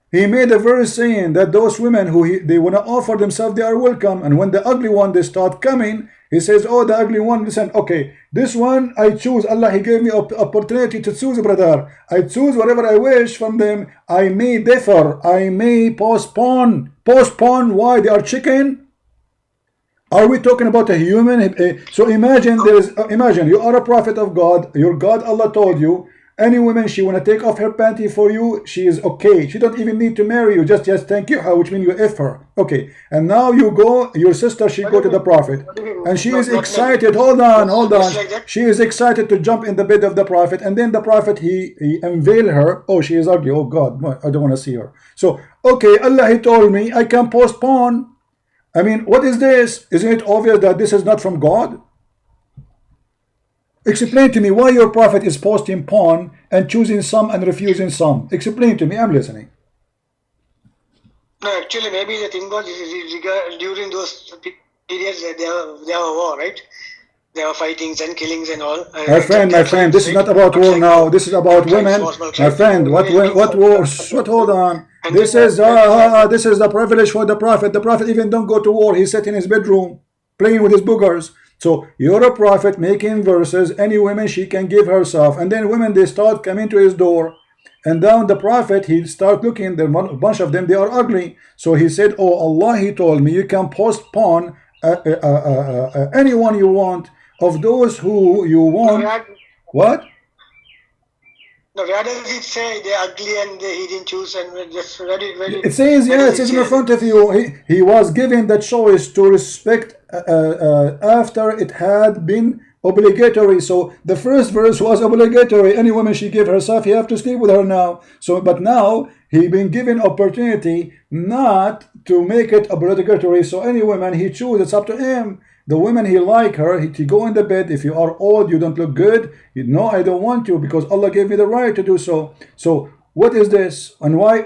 He made a verse saying that those women who they want to offer themselves, they are welcome. And when the ugly one they start coming, he says, "Oh, the ugly one, listen. Okay, this one I choose. Allah, He gave me opportunity to choose, brother. I choose whatever I wish from them. I may differ. I may postpone. Postpone. Why? They are chicken." Are we talking about a human? So imagine imagine you are a prophet of God. Your God, Allah told you, any woman she want to take off her panty for you, she is okay. She don't even need to marry you. Just thank you, which means you if her. Okay. And now you go, your sister, she go to the prophet, and she is excited. Hold on. She is excited to jump in the bed of the prophet, and then the prophet he unveil her. Oh, she is ugly. Oh God, I don't want to see her. So okay, Allah, He told me I can postpone. I mean, what is this? Isn't it obvious that this is not from God? Explain to me why your prophet is posting porn and choosing some and refusing some. Explain to me. I'm listening. No, actually, maybe the thing was during those periods they have a war, right? There were fightings and killings and all. My friend, this is not about war now. This is about women. My friend, what wars? What? Hold on. This is the privilege for the prophet. The prophet even don't go to war. He sat in his bedroom playing with his boogers. So you're a prophet making verses. Any woman she can give herself, and then women they start coming to his door. And down the prophet, he start looking. There a bunch of them. They are ugly. So he said, "Oh Allah, He told me you can post porn anyone you want." Of those who you want. What? No, where does it say they're ugly and he didn't choose and just read it? It says, yeah, it says in front of you. He was given the choice to respect after it had been obligatory. So the first verse was obligatory. Any woman she gave herself, you have to sleep with her now. So, but now he been given opportunity not to make it obligatory. So any woman he chooses, it's up to him. The women he like her, he go in the bed. If you are old, you don't look good. No, I don't want you because Allah gave me the right to do so. So what is this? And why?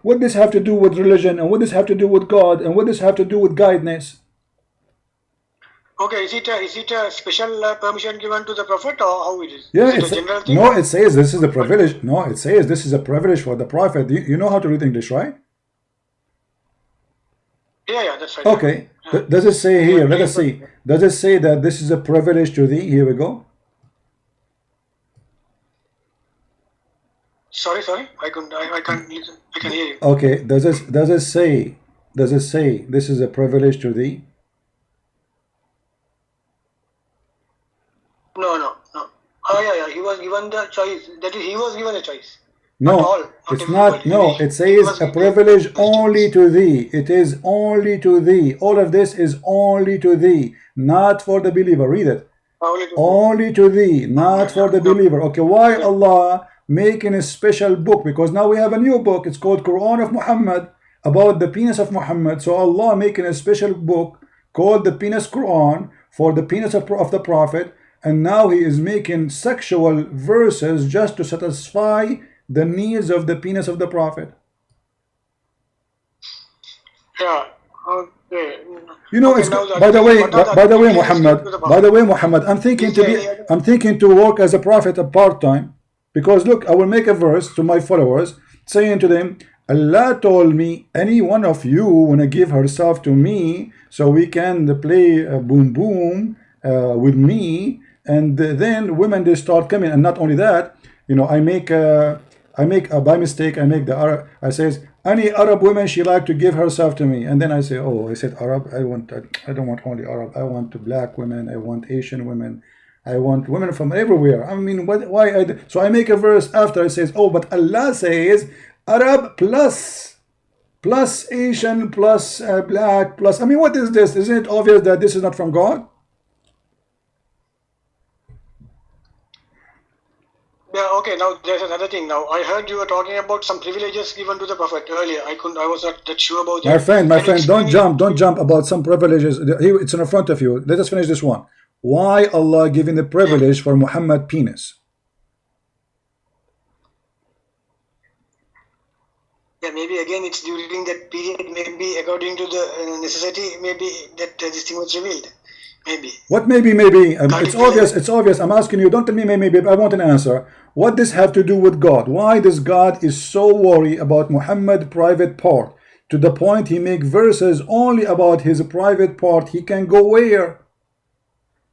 What does this have to do with religion? And what does this have to do with God? And what does this have to do with guidance? Okay, is it a special permission given to the prophet or how it is? Yeah, is it a general thing? No, it says this is a privilege. No, it says this is a privilege for the prophet. You know how to read English, right? Yeah, that's right. Okay. Yeah. Does it say here? Let us see. Does it say that this is a privilege to thee? Here we go. Sorry. I can't listen. I can hear you. Okay. Does it say this is a privilege to thee? No. Oh yeah. He was given the choice. That is, he was given a choice. No, it's not. No, it says a privilege only to thee. It is only to thee. All of this is only to thee, not for the believer. Read it. Only to thee, not for the believer. Okay, why Allah making a special book? Because now we have a new book. It's called Quran of Muhammad, about the penis of Muhammad. So Allah making a special book called the Penis Quran for the penis of the Prophet. And now he is making sexual verses just to satisfy the needs of the penis of the prophet. Yeah. Okay. You know, it's, by the way, Muhammad, I'm thinking to work as a prophet a part-time, because look, I will make a verse to my followers saying to them, Allah told me any one of you wanna give herself to me so we can play boom boom with me, and then women they start coming. And not only that, you know, I make by mistake, I says any Arab woman she like to give herself to me, and then I say, oh, I said Arab. I don't want only Arab. I want black women. I want Asian women. I want women from everywhere. I mean, why? So I make a verse after it says, oh, but Allah says Arab plus Asian plus black plus. I mean, what is this? Isn't it obvious that this is not from God? Yeah, okay, now there's another thing. Now I heard you were talking about some privileges given to the prophet earlier. I was not that sure about it. My friend, don't jump about some privileges. It's in front of you. Let us finish this one. Why Allah giving the privilege for Muhammad penis? Yeah, maybe again it's during that period, maybe according to the necessity, maybe that this thing was revealed. Maybe. What maybe? It's obvious. I'm asking you, don't tell me maybe, I want an answer. What does have to do with God? Why does God is so worried about Muhammad private part to the point he make verses only about his private part? He can go where?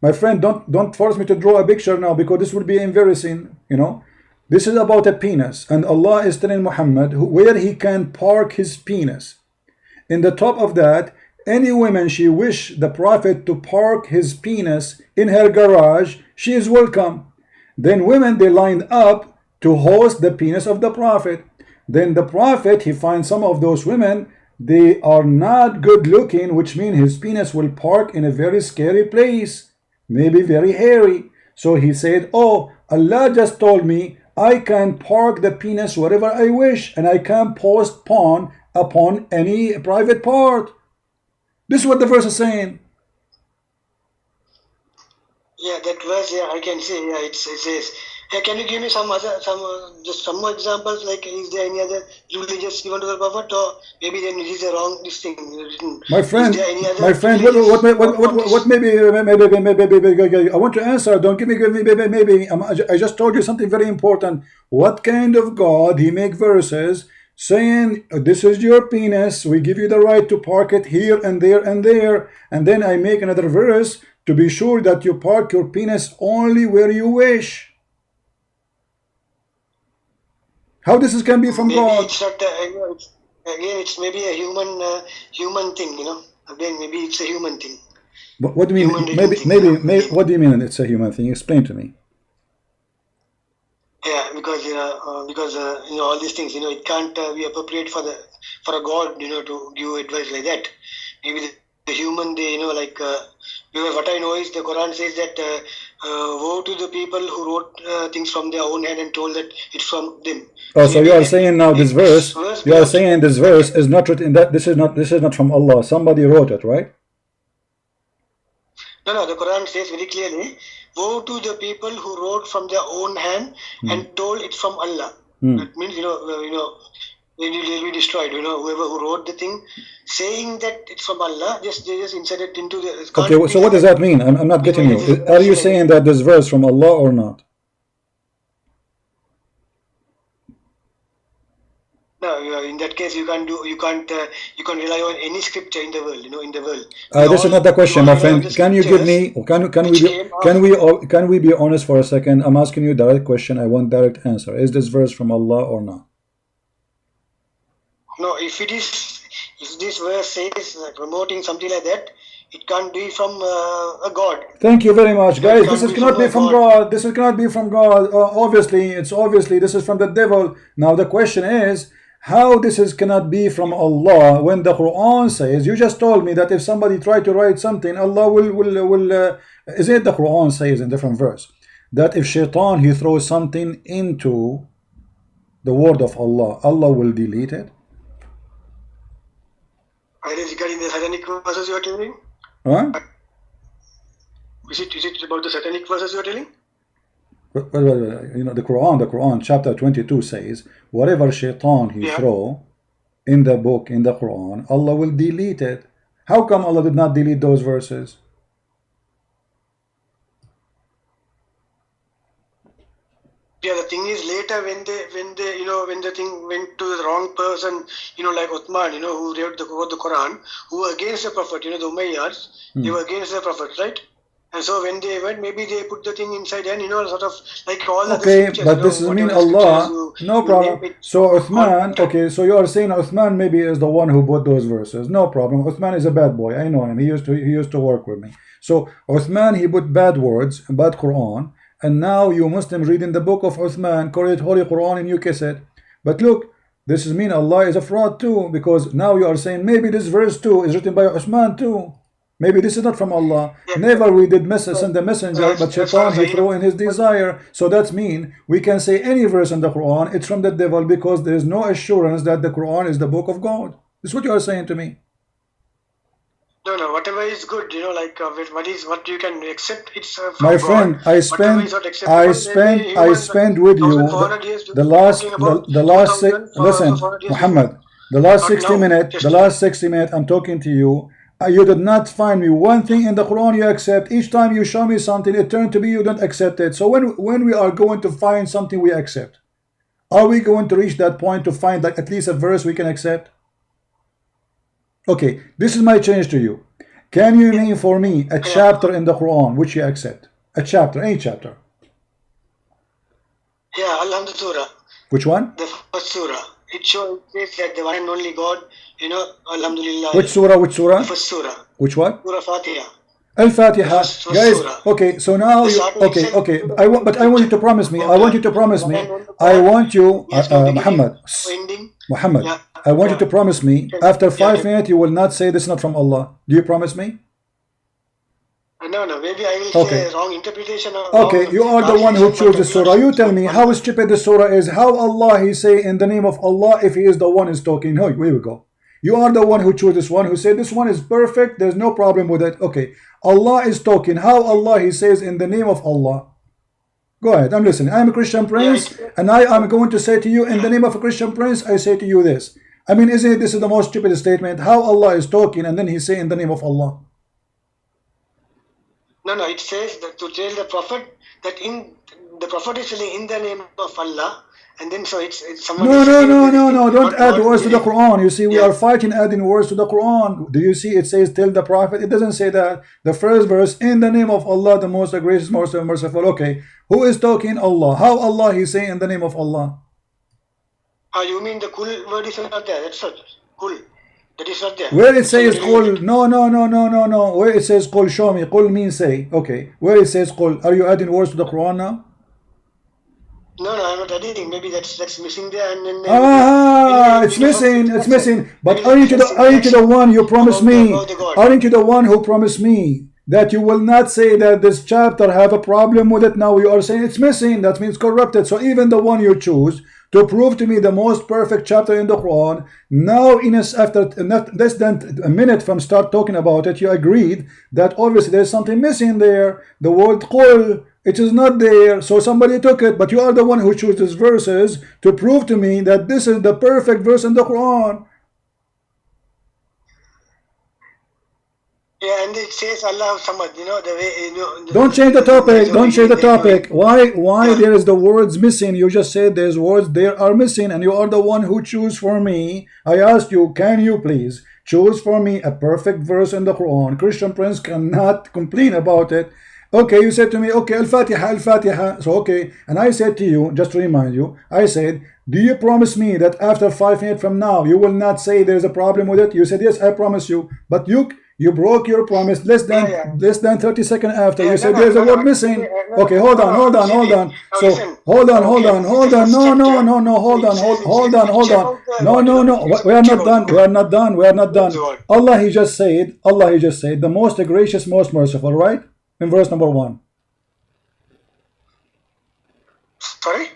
My friend, don't force me to draw a picture now, because this will be embarrassing, you know. This is about a penis, and Allah is telling Muhammad where he can park his penis. In the top of that, any woman she wish the prophet to park his penis in her garage, she is welcome. Then women they lined up to host the penis of the prophet. Then the prophet he finds some of those women, they are not good looking, which means his penis will park in a very scary place, maybe very hairy. So he said, oh, Allah just told me I can park the penis wherever I wish, and I can post porn upon any private part. This is what the verse is saying. Yeah, that verse, yeah, I can see. Yeah, it says. Yeah, can you give me some other, just some more examples? Like, is there any other religious given to the Prophet, or maybe then it is a wrong this thing written? My friend, Is there any other my friend, what maybe I want to answer. Don't give me maybe. I just told you something very important. What kind of God he make verses saying this is your penis, we give you the right to park it here and there and there, and then I make another verse to be sure that you park your penis only where you wish. How this can be from maybe God? It's not. Again, it's maybe a human thing. Again, maybe it's a human thing. But what do you mean? Maybe. What do you mean? It's a human thing. Explain to me. Yeah, because all these things, it can't be appropriate for a God, to give advice like that. Maybe the human, because what I know is the Quran says that woe to the people who wrote things from their own hand and told that it's from them. Oh, so you are saying now this verse? You are saying this verse is not written. That this is not from Allah. Somebody wrote it, right? No. The Quran says very clearly, woe to the people who wrote from their own hand and told it's from Allah. That means they'll be destroyed. Whoever who wrote the thing, saying that it's from Allah, they just insert it into the. Okay, so what does that mean? I'm not getting you. Are you saying that this verse from Allah or not? No, in that case, you can't rely on any scripture in the world. In the world. This is not the question, my friend. Can you give me? Can we be honest for a second? I'm asking you a direct question. I want direct answer. Is this verse from Allah or not? No, if this verse says promoting something like that, it can't be from a God. Thank you very much, guys. This cannot be from God. This cannot be from God. Obviously, this is from the devil. Now the question is, how this cannot be from Allah when the Quran says, you just told me that if somebody tried to write something, Allah will is it the Quran says in different verse that if shaitan he throws something into the word of Allah, Allah will delete it? Are you regarding the satanic verses you are telling? Huh? Is it about the satanic verses you are telling? The Quran chapter 22 says whatever shaitan he throw in the book, in the Quran, Allah will delete it. How come Allah did not delete those verses? Yeah, the thing is later when the thing went to the wrong person, like Uthman, who wrote the Quran, who were against the Prophet, the Umayyads, they were against the Prophet, right? And so when they went, maybe they put the thing inside and, sort of like all the scriptures. But this doesn't mean Allah. No problem. So Uthman, so you are saying Uthman maybe is the one who put those verses. No problem. Uthman is a bad boy. I know him. He used to work with me. So Uthman, he put bad words, bad Quran, and now you Muslims reading the book of Uthman, call it Holy Quran in your cassette. But look, this is mean Allah is a fraud too, because now you are saying maybe this verse too is written by Uthman too. Maybe this is not from Allah. Never we did send the messenger, but shaitan he threw in his desire. So that's mean we can say any verse in the Quran, it's from the devil, because there is no assurance that the Quran is the book of God. This is what you are saying to me. No, whatever is good, what you can accept, it's from my friend, God. I spent with you the last listen, Muhammad, the last 60 minutes I'm talking to you. You did not find me one thing in the Quran you accept. Each time you show me something, it turned to be you don't accept it. So when we are going to find something we accept, are we going to reach that point to find like at least a verse we can accept? Okay, this is my challenge to you. Can you name for me a chapter in the Quran which you accept? A chapter, any chapter. Yeah, Al-Hamd Surah. Which one? The first surah. It shows that the one and only God, Alhamdulillah. Which surah? Which surah? The first surah. Which one? Surah Fatiha. Al-Fatiha. Guys, okay, so now okay. I want you to promise me. I want you, Muhammad, I want you to promise me after 5 minutes you will not say this is not from Allah. Do you promise me? No, maybe I will say wrong interpretation of. Okay, you are the one who chose the surah. You tell me how stupid the surah is. How Allah he say in the name of Allah if he is the one is talking. No, here we go. You are the one who chose this one, who said this one is perfect, there's no problem with it. Okay, Allah is talking. How Allah? He says in the name of Allah. Go ahead, I'm listening. I'm a Christian prince, and I am going to say to you in the name of a Christian prince, I say to you this. I mean, isn't it, this is the most stupid statement? How Allah is talking and then he say in the name of Allah? No, it says that to tell the Prophet that the Prophet is saying in the name of Allah, and then so it's someone. No, don't add words to the Quran. You see, we are fighting adding words to the Quran. Do you see? It says tell the Prophet. It doesn't say that. The first verse, in the name of Allah, the most gracious, most merciful. Okay, who is talking? Allah. How Allah? He saying in the name of Allah. You mean the kul word is not there? That's not kul. That is not there. Where it says qul, no. Where it says qul, show me. Qul means say. Okay. Where it says qul, are you adding words to the Quran now? No, I'm not adding. Maybe that's missing there. And then it's missing. But aren't you the one you promised me? Aren't you the one who promised me that you will not say that this chapter have a problem with it? Now you are saying it's missing. That means corrupted. So even the one you choose to prove to me the most perfect chapter in the Quran, now after not less than a minute from start talking about it, you agreed that obviously there's something missing there. The word qul, it is not there, so somebody took it, but you are the one who chose these verses to prove to me that this is the perfect verse in the Quran. Yeah, and it says Allah Samad, the way, Don't change the topic. Why there is the words missing? You just said there's words there are missing, and you are the one who choose for me. I asked you, can you please choose for me a perfect verse in the Quran? Christian Prince cannot complain about it. Okay, you said to me, okay, Al-Fatiha. So okay, and I said to you, just to remind you, I said, do you promise me that after 5 minutes from now you will not say there's a problem with it? You said yes, I promise you. But you broke your promise less than 30 seconds after. You said there's a word missing. Okay, hold on. So hold on. No. We are not done. Allah he just said the most gracious, most merciful, right? In verse number 1. Sorry?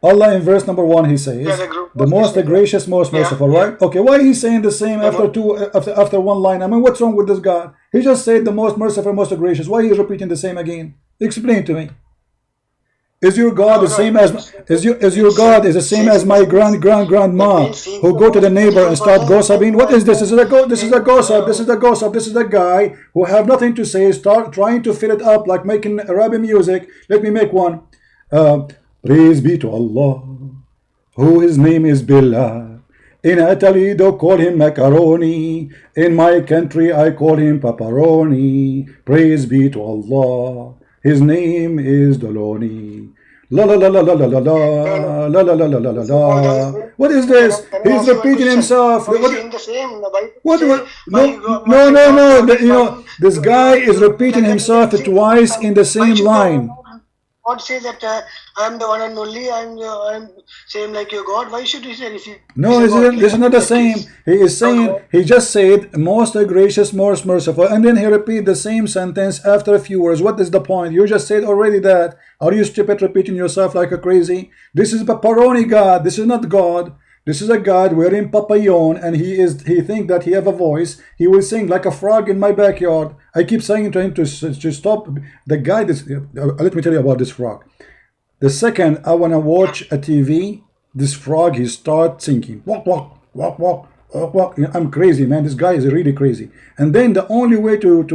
Allah in verse number 1 he says the most gracious, most merciful, right? Okay, why he's saying the same after one line? I mean, what's wrong with this God? He just said the most merciful, most gracious. Why he's repeating the same again? Explain to me. Is your God the same as your God is the same as my grandma who go to the neighbor and start gossiping? What is this? This is a gossip. This is a guy who have nothing to say, start trying to fill it up like making Arabic music. Let me make one. Praise be to Allah, who his name is Billah. In Italy they call him macaroni. In my country I call him pepperoni. Praise be to Allah, his name is Doloni. La la la la la la la la la la la la la la. What is this? He's repeating himself. What? No. This guy is repeating himself twice in the same line. God say that I'm the one and only, I'm same like your God. Why should he say this? No, this is not the same. He is saying, he just said most gracious, most merciful, and then he repeat the same sentence after a few words. What is the point? You just said already that. Are you stupid repeating yourself like a crazy? This is pepperoni God. This is not God. This is a God wearing papillon, and he think that he have a voice. He will sing like a frog in my backyard. I keep saying to him to stop. The guy, let me tell you about this frog. The second I want to watch a TV, this frog, he start singing. Walk, walk, walk, walk, walk, walk. I'm crazy, man. This guy is really crazy. And then the only way to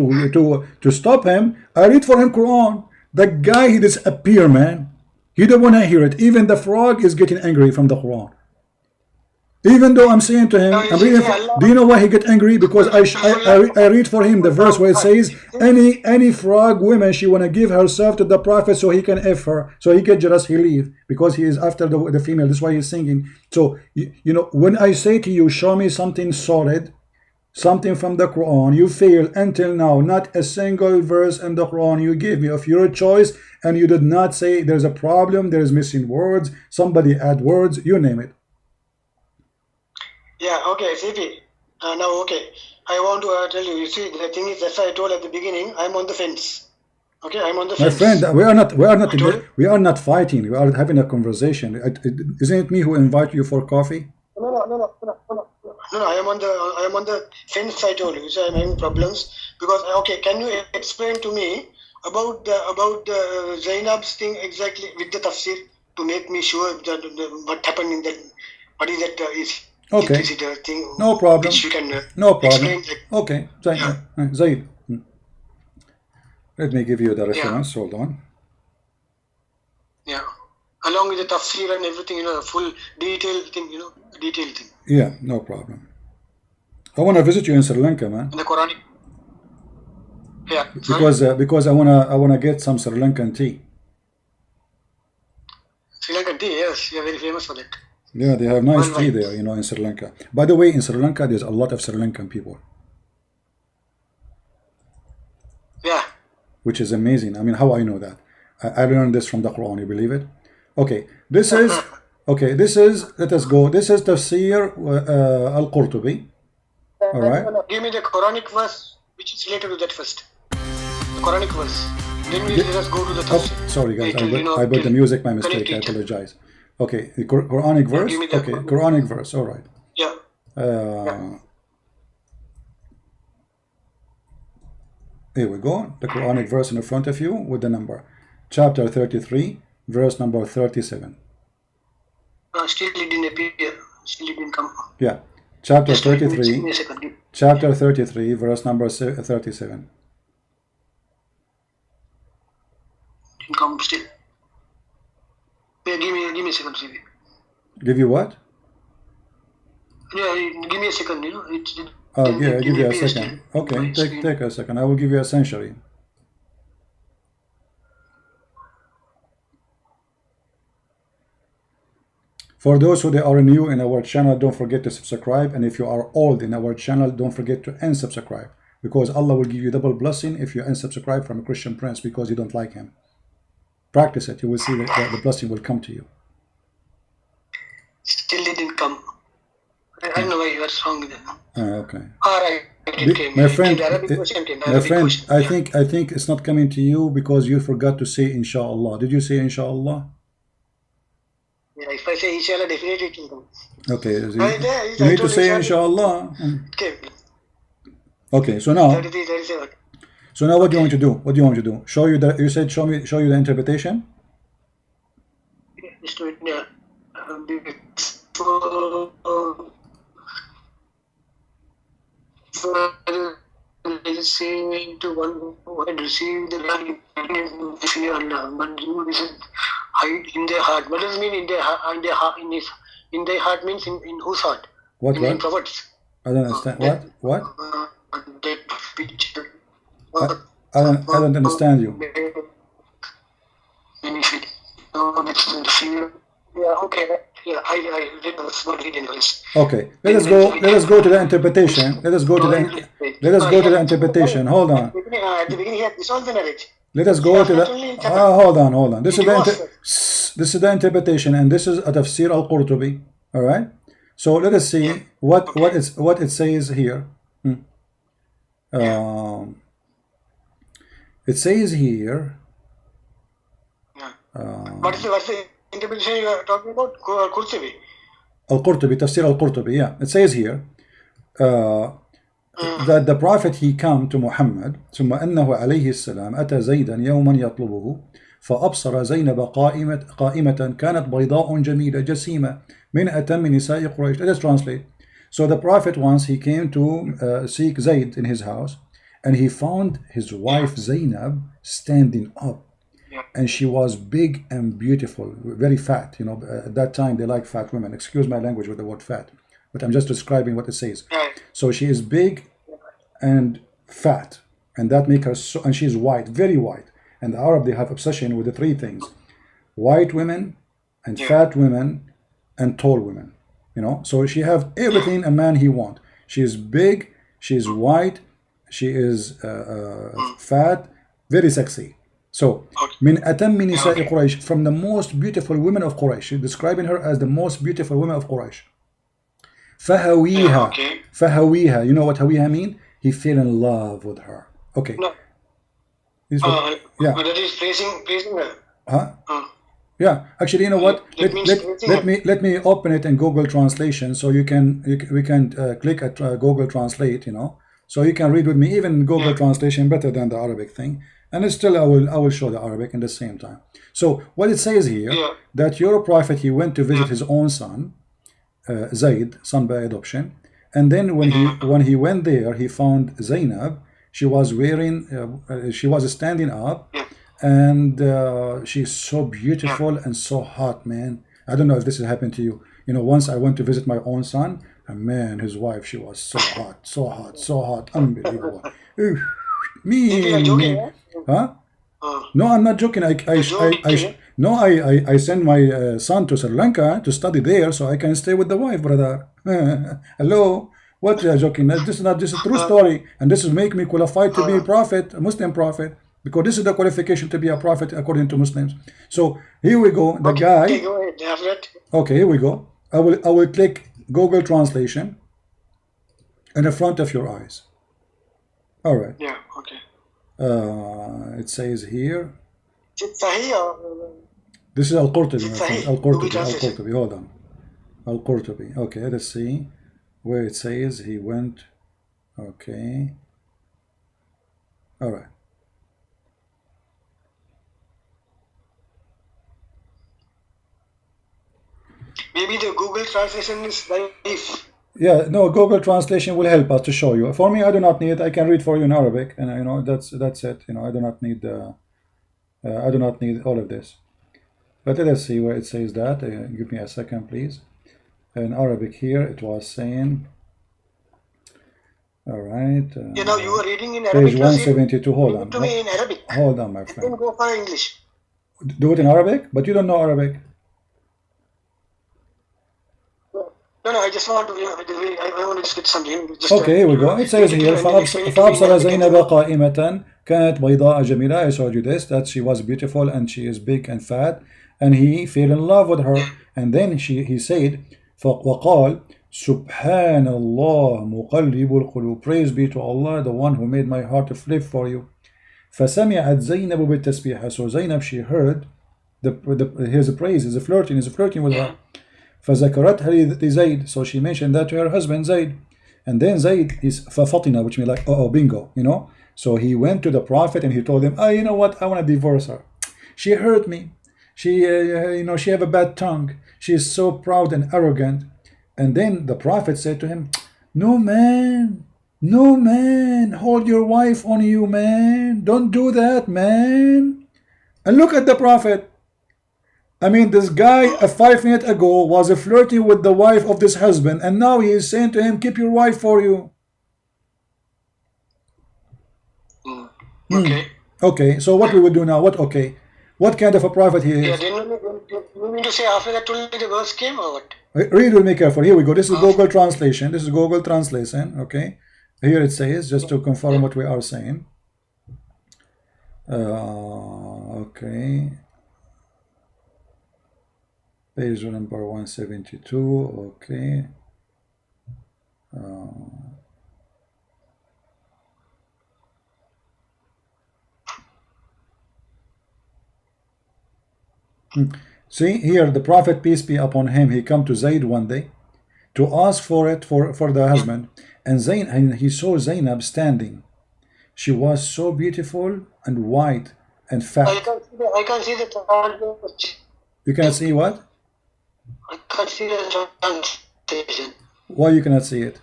stop him, I read for him Quran. The guy, he disappear, man. He don't want to hear it. Even the frog is getting angry from the Quran. Even though I'm saying to him, do you know why he get angry? Because I read for him the verse where it says, any frog woman, she want to give herself to the Prophet so he can F her, so he can just leave, because he is after the female. That's why he's singing. So, you know, when I say to you, show me something solid, something from the Quran, you fail until now. Not a single verse in the Quran you gave me of your choice, and you did not say there's a problem, there's missing words, somebody add words, you name it. Yeah, okay, CP. Now, okay. I want to tell you, you see, the thing is, that's why I told at the beginning, I'm on the fence. Okay, I'm on the fence. My friend, we are not fighting. We are having a conversation. Isn't it me who invite you for coffee? No. No, I am on the fence. I told you, so I'm having problems because can you explain to me about the Zainab's thing exactly with the tafsir to make me sure that what happened in that, what is that is Okay. is it a thing? No problem. Which you can No problem. explain. Okay. Zaid. Let me give you the reference. Hold on. Yeah. Along with the tafsir and everything, full detailed thing, detailed thing. Yeah, no problem. I want to visit you in Sri Lanka, man. In the Quranic. Yeah. Because I wanna get some Sri Lankan tea. Sri Lankan tea, yes, you're very famous for that. Yeah, they have nice tea there, in Sri Lanka. By the way, in Sri Lanka, there's a lot of Sri Lankan people. Yeah. Which is amazing. I mean, how I know that? I learned this from the Quran. You believe it? Okay, this is let us go. This is Tafsir al-Qurtubi. All right. Give me the Quranic verse which is related to that first. The Quranic verse. Then let us go to the Tafsir. Oh, sorry guys, I put the music by mistake. I apologize. Okay, the Quranic verse. Okay, Quranic verse. All right. Yeah. Here we go. The Quranic verse in front of you with the number. Chapter 33, verse number 37. Still it didn't appear. Still it didn't come. Yeah. Chapter 33. Chapter 33, verse number 37. Didn't come still. Yeah, give me a second, CV. Give you what? Yeah, give me a second, Give you a second. Okay, take a second. I will give you a century. For those who are new in our channel, don't forget to subscribe. And if you are old in our channel, don't forget to unsubscribe. Because Allah will give you double blessing if you unsubscribe from a Christian prince because you don't like him. Practice it. You will see that the blessing will come to you. Still it didn't come. I don't know why you are wrong with that. Okay. Alright. My friend, I think it's not coming to you because you forgot to say Inshallah. Did you say Inshallah? Yeah, if I say Inshallah, definitely it will come. Okay. You need to say Inshallah. Okay. So now. 33, 37. So now, what do you want to do? What do you want to do? Show you the. You said show you the interpretation. Yeah, just do it. Yeah. Saying to one who had received the land fear Allah, but you hide in their heart. What does it mean in their heart? In their heart means in whose heart? What? In prophets. I don't understand. What? That picture. I don't understand you. Benefit. Fear. Yeah. Okay. Yeah, I read the anyways. Okay, let us go to the interpretation. Let us go to the interpretation. Hold on. At the beginning, this was the narrative. Let us go to the. Hold on. This is the interpretation, and this is a Tafsir al-Qurtubi. All right. So let us see what it says here. It says here. What's the interpretation you are talking about? Qurtubi. Al-Qurtubi, Tafsir al-Qurtubi, yeah. It says here that the Prophet, he come to Muhammad ثم أنه عليه السلام أتى زيدا يوما يطلبه فأبصر زينب قائمة كانت بيضاء جميلة جسيمة من أتم نساء قريش. Let us translate. So the Prophet once, he came to seek Zayd in his house, and he found his wife Zainab standing up. And she was big and beautiful, very fat. At that time they like fat women. Excuse my language with the word fat, but I'm just describing what it says. So she is big and fat, and that makes her so. And she is white, very white. And the Arab, they have obsession with the three things: white women, and fat women, and tall women. So she have everything a man he want. She is big, she is white, she is fat, very sexy. So, min atammi nisa'i Quraysh, from the most beautiful women of Quraysh, describing her as the most beautiful women of Quraysh. Fahawiha. You know what hawiha mean? He fell in love with her. Okay. No. That is praising her. Huh? Yeah, actually, you know what? Let me open it in Google Translation, so we can click at Google Translate, you know, so you can read with me. Even Google Translation better than the Arabic thing, and it's still I will show the Arabic in the same time. So what it says here, that your prophet, he went to visit his own son, Zayd, son by adoption, and then when he went there, he found Zainab. She was wearing, she was standing up, and she's so beautiful and so hot, man. I don't know if this has happened to you. You know, once I went to visit my own son, and man, his wife, she was so hot, so hot, so hot, unbelievable. Me, huh? No, I'm not joking. No, I send my son to Sri Lanka to study there, so I can stay with the wife, brother. Hello, what you are joking? This is not just a true story, and this will make me qualified to be a prophet, a Muslim prophet, because this is the qualification to be a prophet according to Muslims. So here we go. The guy. Okay, go ahead. Okay, here we go. I will click Google Translation in the front of your eyes. All right. Yeah. Okay. It says here. Sahih. This is Al-Qurtubi. Al-Qurtubi. Hold on. Al-Qurtubi. Okay, let's see where it says he went. Okay. All right. Maybe the Google Translation is Daif. Yeah, no, Google Translation will help us to show you. For me, I do not need it. I can read for you in Arabic, and you know that's it. You know, I do not need all of this. But let us see where it says that. Give me a second, please. In Arabic here, it was saying. All right. You know, you were reading in Arabic. Page 172. Hold on. In Arabic. Hold on, my friend. Then go for English. Do it in Arabic, but you don't know Arabic. No, I just want to. I want to get something. Okay, here we go. It says here, فأبصر زينب قائمة كانت بيضاء جميلة. I showed you this, that she was beautiful and she is big and fat, and he fell in love with her. And then he said, وقال سبحان الله مقلب القلوب. Praise be to Allah, the one who made my heart to flip for you. فسمعت زينب بالتسبيح. So Zainab, she heard his praise, he's flirting with her. فذكرتها لزيد. So she mentioned that to her husband Zayd. And then Zayd is ففطن, which means like, bingo, you know. So he went to the Prophet and he told him, you know what, I want to divorce her. She hurt me. She, she have a bad tongue. She is so proud and arrogant. And then the Prophet said to him, no man, hold your wife on you, man. Don't do that, man. And look at the Prophet. I mean, this guy 5 minutes ago was flirting with the wife of this husband, and now he is saying to him, keep your wife for you. Okay. Okay, so what we will do now? What kind of a prophet he is? Yeah, then you mean to say after that only the verse came, or what? Read with me carefully. Here we go. This is Google Translation. Okay. Here it says, just to confirm what we are saying. Okay. Page number 172. Okay. See here, the Prophet, peace be upon him, he come to Zayd one day to ask for it for the husband, and he saw Zainab standing. She was so beautiful and white and fat. I can't see the. You cannot see what? I can't see the translation. Why you cannot see it?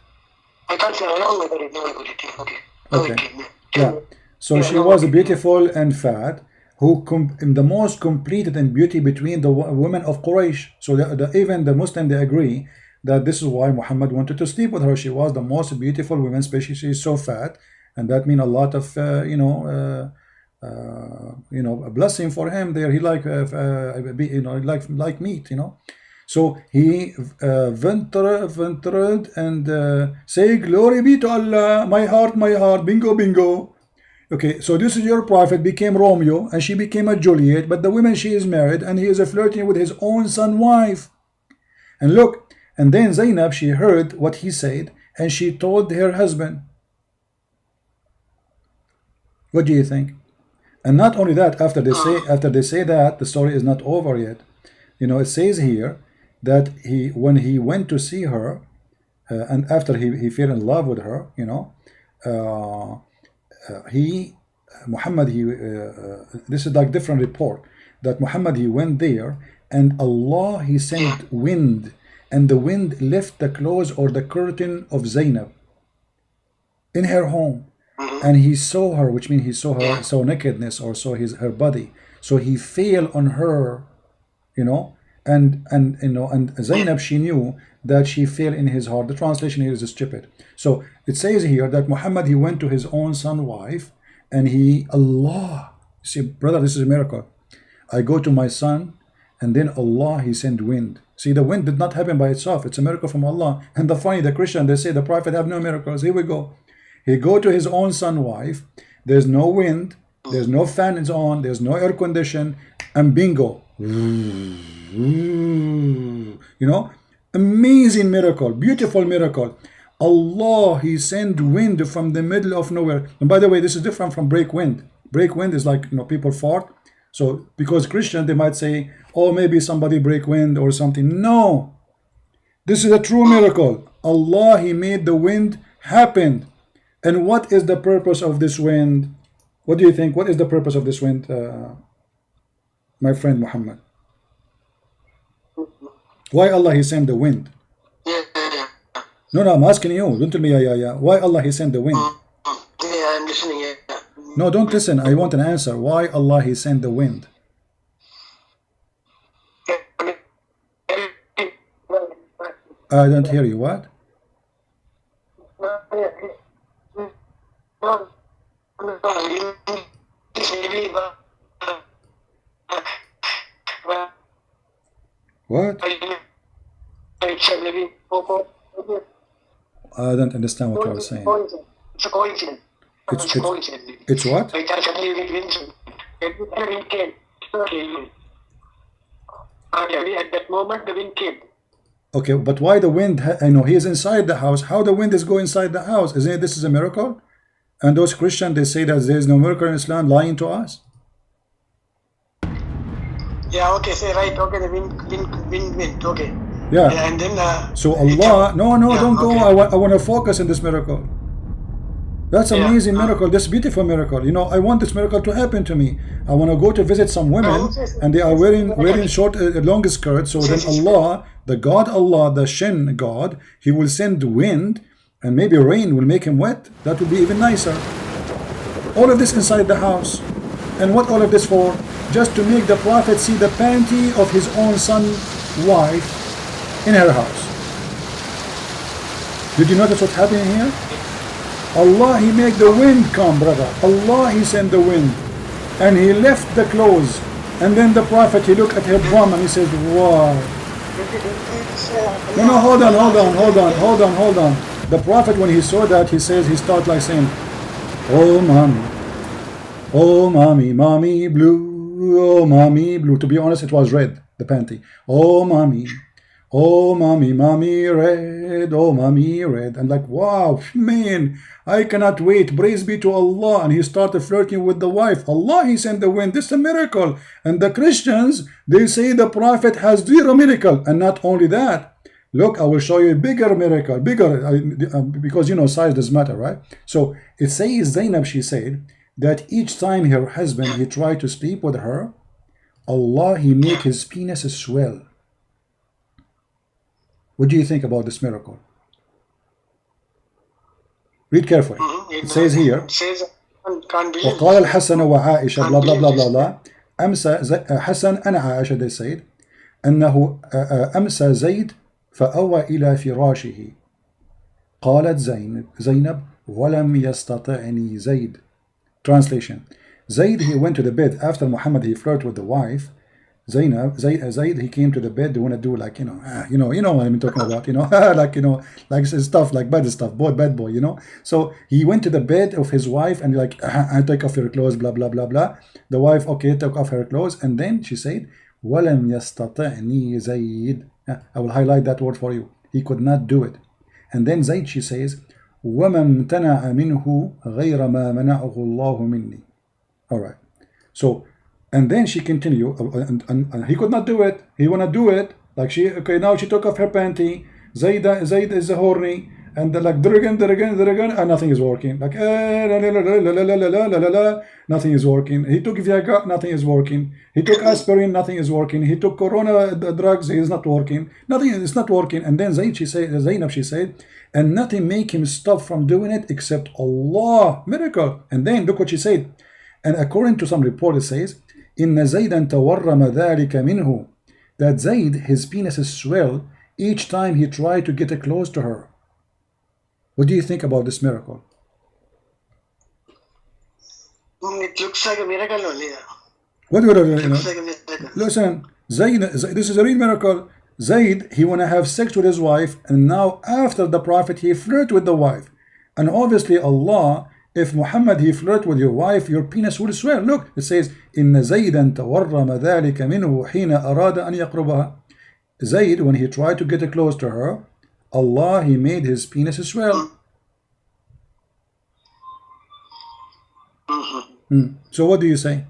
I can't see it. No, I got it. Okay. Yeah. So she was beautiful and fat, who the most completed in beauty between the women of Quraysh. So even the Muslim, they agree that this is why Muhammad wanted to sleep with her. She was the most beautiful woman, especially she is so fat, and that means a lot of a blessing for him there. He like meat, So he ventured and say, glory be to Allah, my heart, bingo. Okay, so this is your prophet became Romeo and she became a Juliet, but the woman, she is married and he is flirting with his own son wife. And look, and then Zainab, she heard what he said and she told her husband. What do you think? And not only that, after they say that, the story is not over yet. it says here that when he went to see her, and after he fell in love with her, Muhammad, this is like different report, that Muhammad, he went there, and Allah, he sent wind, and the wind left the clothes or the curtain of Zainab in her home, and he saw her, which means he saw nakedness, or saw her body. So he fell on her, and Zainab, she knew that she fell in his heart. The translation here is stupid. So it says here that Muhammad, he went to his own son wife, and Allah, see, brother, this is a miracle. I go to my son, and then Allah, he sent wind. See, the wind did not happen by itself. It's a miracle from Allah. And the Christian, they say the Prophet have no miracles. Here we go. He go to his own son wife. There's no wind. There's no fan is on. There's no air condition. And bingo. Amazing miracle. Beautiful miracle. Allah, he sent wind from the middle of nowhere. And by the way, this is different from break wind. Break wind is like, people fart. So because Christian, they might say, oh, maybe somebody break wind or something. No. This is a true miracle. Allah, he made the wind happen. And what is the purpose of this wind? What do you think? What is the purpose of this wind, my friend Muhammad? Why Allah, he sent the wind? No, I'm asking you. Don't tell me, yeah. Why Allah, he sent the wind? Yeah, I'm listening, yeah. No, don't listen. I want an answer. Why Allah, he sent the wind? I don't hear you. What? What? I don't understand what you are saying. It's a coincidence. It's what? At that moment, the wind came. Okay, but why the wind? I know he is inside the house. How the wind is going inside the house? Isn't it this is a miracle? And those Christians, they say that there is no miracle in Islam, lying to us. Yeah, okay, say right. Okay, the wind. Okay. Yeah. And then. So Allah, no, don't go. I want to focus on this miracle. That's an amazing miracle. This beautiful miracle. I want this miracle to happen to me. I want to go to visit some women, and they are wearing short, long skirts. So then Allah, the God Allah, the Shin God, he will send wind, and maybe rain will make him wet. That would be even nicer. All of this inside the house. And what all of this for? Just to make the Prophet see the panty of his own son wife in her house. Did you notice what's happening here? Allah, he made the wind come, brother. Allah, he sent the wind. And he left the clothes. And then the Prophet, he looked at her bum and he says, wow. No, hold on. The Prophet, when he saw that, he started like saying, oh, mommy blue, oh, mommy blue. To be honest, it was red, the panty. Oh, mommy red, oh, mommy red. And like, wow, man, I cannot wait. Praise be to Allah. And he started flirting with the wife. Allah, he sent the wind. This is a miracle. And the Christians, they say the Prophet has zero miracle. And not only that, look, I will show you a bigger miracle. Because, size doesn't matter, right? So it says, Zainab, she said, that each time her husband, he tried to sleep with her, Allah, he made his penis swell. What do you think about this miracle? Read carefully. It says here, وقال الحسن وعائشة blah blah blah blah blah. أمسى حسن أنا عائشة, they said, أنه أمسى زيد فأوى إلى فراشه. قالت زينب ولم يستطعني زيد. Translation: Zayd, he went to the bed after Muhammad, he flirted with the wife. Zayd, he came to the bed. They want to do like, you know what I'm talking about, like stuff, like bad stuff, bad boy, So he went to the bed of his wife and like, I take off your clothes, blah, blah, blah, blah. The wife, okay, took off her clothes. And then she said, وَلَمْ يَسْتَطِعْنِي زَيْد. I will highlight that word for you. He could not do it. And then Zayd, she says, وَمَا امْتَنَعَ مِنْهُ غَيْرَ مَا مَنَعَهُ اللَّهُ مِنِّي. All right. So And then she continued, and he could not do it. He wanna do it. Like she, okay, now she took off her panty. Zayd is horny, and like there again, and nothing is working. Like nothing is working. He took Viagra, nothing is working. He took aspirin, nothing is working. He took Corona drugs, he is not working. Nothing is not working. And then Zainab, she said, and nothing make him stop from doing it except Allah, miracle. And then look what she said. And according to some report, it says, إن زيدا تورم ذلك منه, that Zayd, his penis swelled each time he tried to get close to her. What do you think about this miracle? It looks like a miracle only. What would It looks like a miracle. Listen, Zayd, this is a real miracle. Zayd, he wanna have sex with his wife, and now after the Prophet, he flirt with the wife. And obviously Allah, if Muhammad he flirt with your wife, your penis will swell. Look, it says, إن زيدا تورم ذلك منه حين أراد أن يقربها. Zayd, when he tried to get close to her, Allah, he made his penis swell. So what do you say?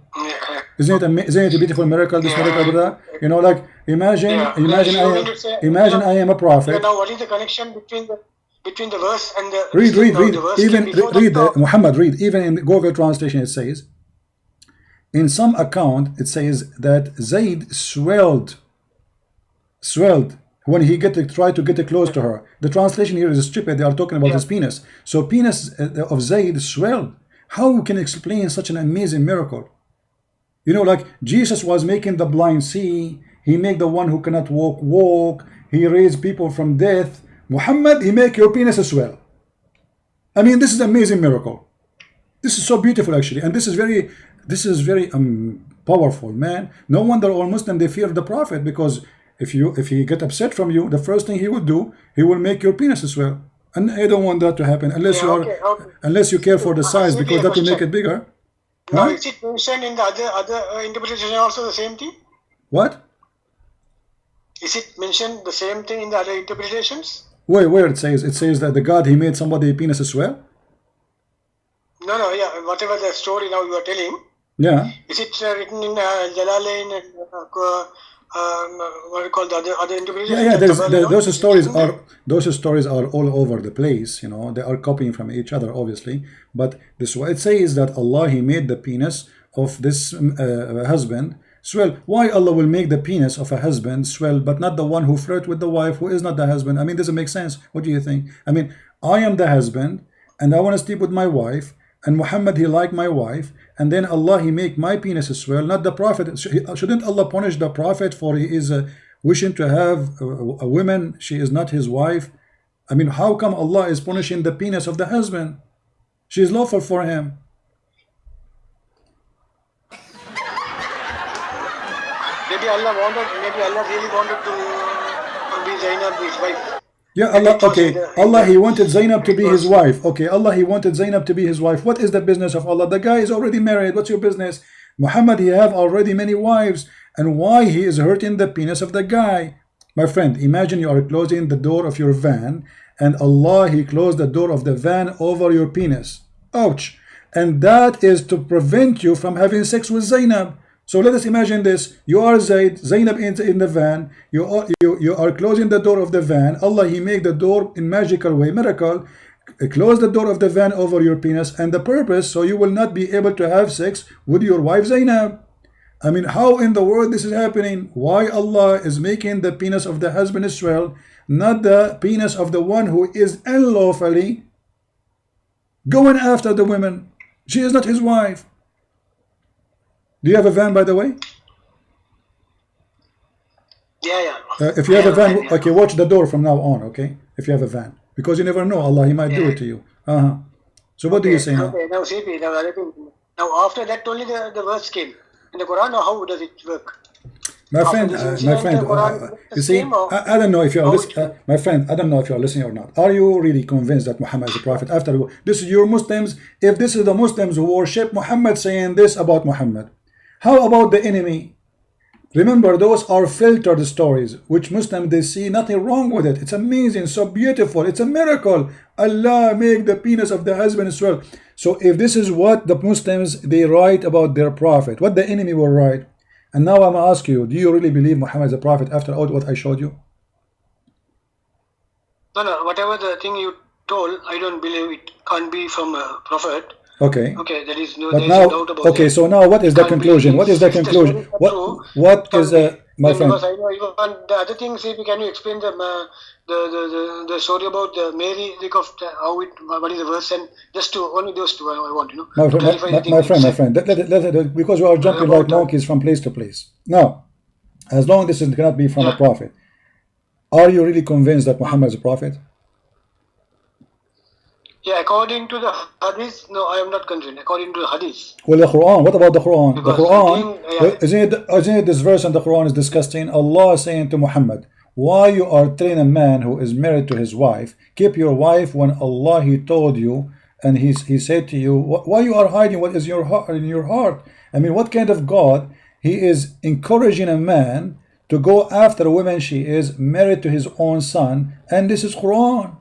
Isn't it a beautiful miracle? This miracle, brother? You know, like imagine I am a prophet. Now, what is the connection between the verse and the read? The verse Even read Muhammad. Read. Even in Google translation, it says. In some account, it says that Zayd swelled when he tried to get close to her. The translation here is stupid. They are talking about his penis. So penis of Zayd swelled. How can you explain such an amazing miracle? You know, like Jesus was making the blind see. He made the one who cannot walk. He raised people from death. Muhammad, he make your penis swell. I mean, this is an amazing miracle. This is so beautiful, actually, and this is very powerful, man. No wonder all Muslims, they fear the Prophet, because if he get upset from you, the first thing he would do, he will make your penis swell. And I don't want that to happen unless unless you care for the size, because that will make it bigger. Now, is it mentioned in the other interpretation also the same thing? What? Is it mentioned the same thing in the other interpretations? Where it says that the God, he made somebody penis swell? No, yeah, whatever the story now you are telling. Yeah. Is it written in Jalalain and what do you call the other interpretations? Yeah. Those stories are all over the place. You know, they are copying from each other, obviously. But this what it says, that Allah, he made the penis of this husband swell. Why Allah will make the penis of a husband swell, but not the one who flirt with the wife, who is not the husband? I mean, doesn't make sense. What do you think? I mean, I am the husband, and I want to sleep with my wife, and Muhammad, he like my wife, and then Allah, he make my penis swell, not the Prophet. Shouldn't Allah punish the Prophet for he is wishing to have a woman, she is not his wife? I mean, how come Allah is punishing the penis of the husband? She is lawful for him. Maybe Allah really wanted to be Zainab, his wife. Yeah, Allah, okay. Allah, he wanted Zainab to be his wife. Okay, Allah, he wanted Zainab to be his wife. What is the business of Allah? The guy is already married. What's your business? Muhammad, he have already many wives. And why he is hurting the penis of the guy? My friend, imagine you are closing the door of your van, and Allah, he closed the door of the van over your penis. Ouch. And that is to prevent you from having sex with Zainab. So let us imagine this. You are Zainab in the van. You are closing the door of the van. Allah, he make the door in magical way, miracle. Close the door of the van over your penis, and the purpose, so you will not be able to have sex with your wife Zainab. I mean, how in the world this is happening? Why Allah is making the penis of the husband swell, not the penis of the one who is unlawfully going after the women? She is not his wife. Do you have a van, by the way? Yeah. If you have a van, okay, watch the door from now on, okay? If you have a van. Because you never know, Allah, he might do it to you. So what do you say now? Okay, now see, now after that only the verse came. In the Quran, or how does it work? My friend, you see, I don't know if you are listening. My friend, I don't know if you are listening or not. Are you really convinced that Muhammad is a prophet? After this is your Muslims. If this is the Muslims who worship Muhammad saying this about Muhammad, how about the enemy? Remember, those are filtered stories, which Muslims, they see nothing wrong with it. It's amazing, so beautiful. It's a miracle. Allah make the penis of the husband swell. So if this is what the Muslims they write about their prophet, what the enemy will write, and now I'm gonna ask you, do you really believe Muhammad is a prophet after all what I showed you? No, whatever the thing you told, I don't believe it can't be from a prophet. Okay. Okay, there is no, but now, doubt about okay, that. so now what is the conclusion? What is the conclusion? What is my friend? Because I know even the other things. Can you explain the story about Mary? How it? What is the verse? And just to only those two I want, you know. My friend. Because we are jumping like monkeys from place to place. Now, as long as this cannot be from a prophet, are you really convinced that Muhammad is a prophet? Yeah, according to the hadith, no, I am not convinced. According to the hadith. Well, the Quran. What about the Quran? Because the Quran, isn't it this verse in the Quran is disgusting? Allah is saying to Muhammad, why you are telling a man who is married to his wife, keep your wife when Allah He told you, and He said to you, why you are hiding what is in your heart? I mean, what kind of God? He is encouraging a man to go after a woman she is married to his own son, and this is Quran.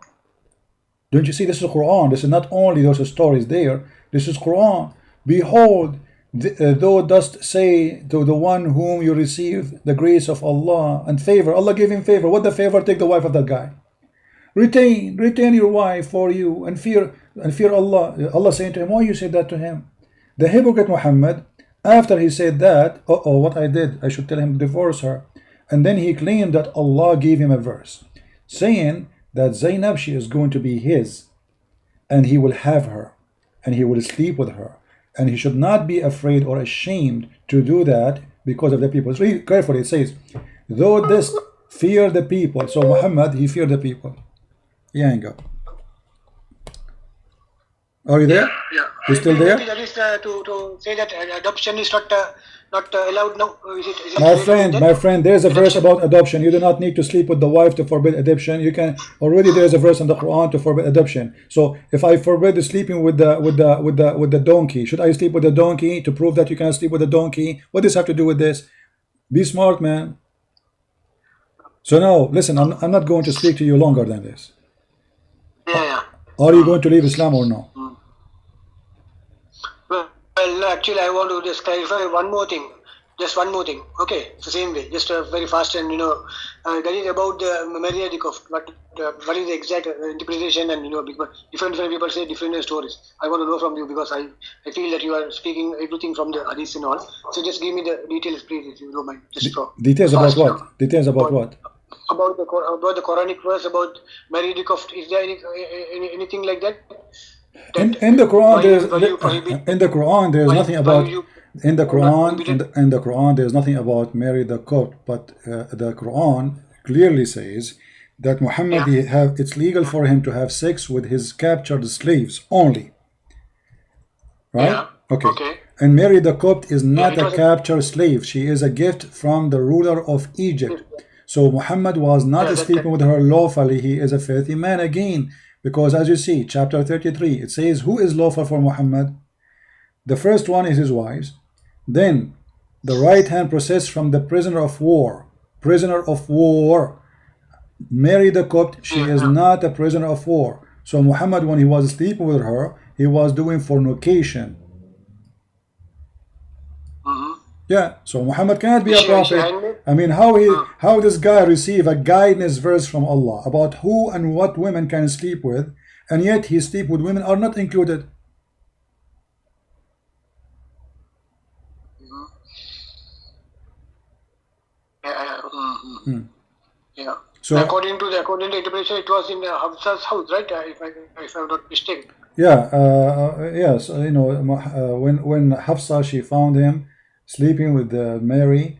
Don't you see, this is Quran. This is not only those stories there. This is Quran. Behold, thou dost say to the one whom you receive the grace of Allah and favor. Allah gave him favor. What the favor? Take the wife of that guy. Retain your wife for you and fear Allah. Allah saying to him, why you said that to him? The hypocrite Muhammad, after he said that, what I did, I should tell him to divorce her. And then he claimed that Allah gave him a verse saying that Zainab, she is going to be his, and he will have her, and he will sleep with her, and he should not be afraid or ashamed to do that because of the people. Read carefully. It says, though this fear the people. So Muhammad, he feared the people. Yeah, hang up. Are you there? Yeah. You still there? That is to say that adoption is not allowed now. Is it my friend, there's a verse about adoption. You do not need to sleep with the wife to forbid adoption. You can already, there's a verse in the Quran to forbid adoption. So if I forbid sleeping with the donkey, should I sleep with the donkey to prove that you can sleep with the donkey? What does this have to do with this? Be smart, man. So now, listen, I'm not going to speak to you longer than this. Yeah. Are you going to leave Islam or no? Well, actually, I want to just clarify one more thing. Just one more thing. Okay, it's the same way. Just very fast, and that is about the Maria Dikoff. What is the exact interpretation? And different people say different stories. I want to know from you because I feel that you are speaking everything from the hadith and all. So just give me the details, please, if you don't mind. Just details about what? Details about what? About the Quranic verse about Mary Dikoff. Is there anything like that? In the Quran, there's nothing about. In the Quran, there's nothing about Mary the Copt, but the Quran clearly says that Muhammad it's legal for him to have sex with his captured slaves only. Right? Yeah. Okay. And Mary the Copt is not a captured slave. She is a gift from the ruler of Egypt. So Muhammad was not sleeping with her lawfully. He is a filthy man again. Because as you see, chapter 33, it says, who is lawful for Muhammad? The first one is his wives. Then the right hand process from the prisoner of war. Prisoner of war. Mary the Copt, she is not a prisoner of war. So Muhammad, when he was sleeping with her, he was doing fornication. Yeah, so Muhammad cannot be a prophet. I mean, how this guy receive a guidance verse from Allah about who and what women can sleep with, and yet he sleep with women are not included. Yeah. So according to the interpretation, it was in Hafsa's house, right? If I'm not mistaken. Yeah. Yes. When Hafsa she found him sleeping with Mary,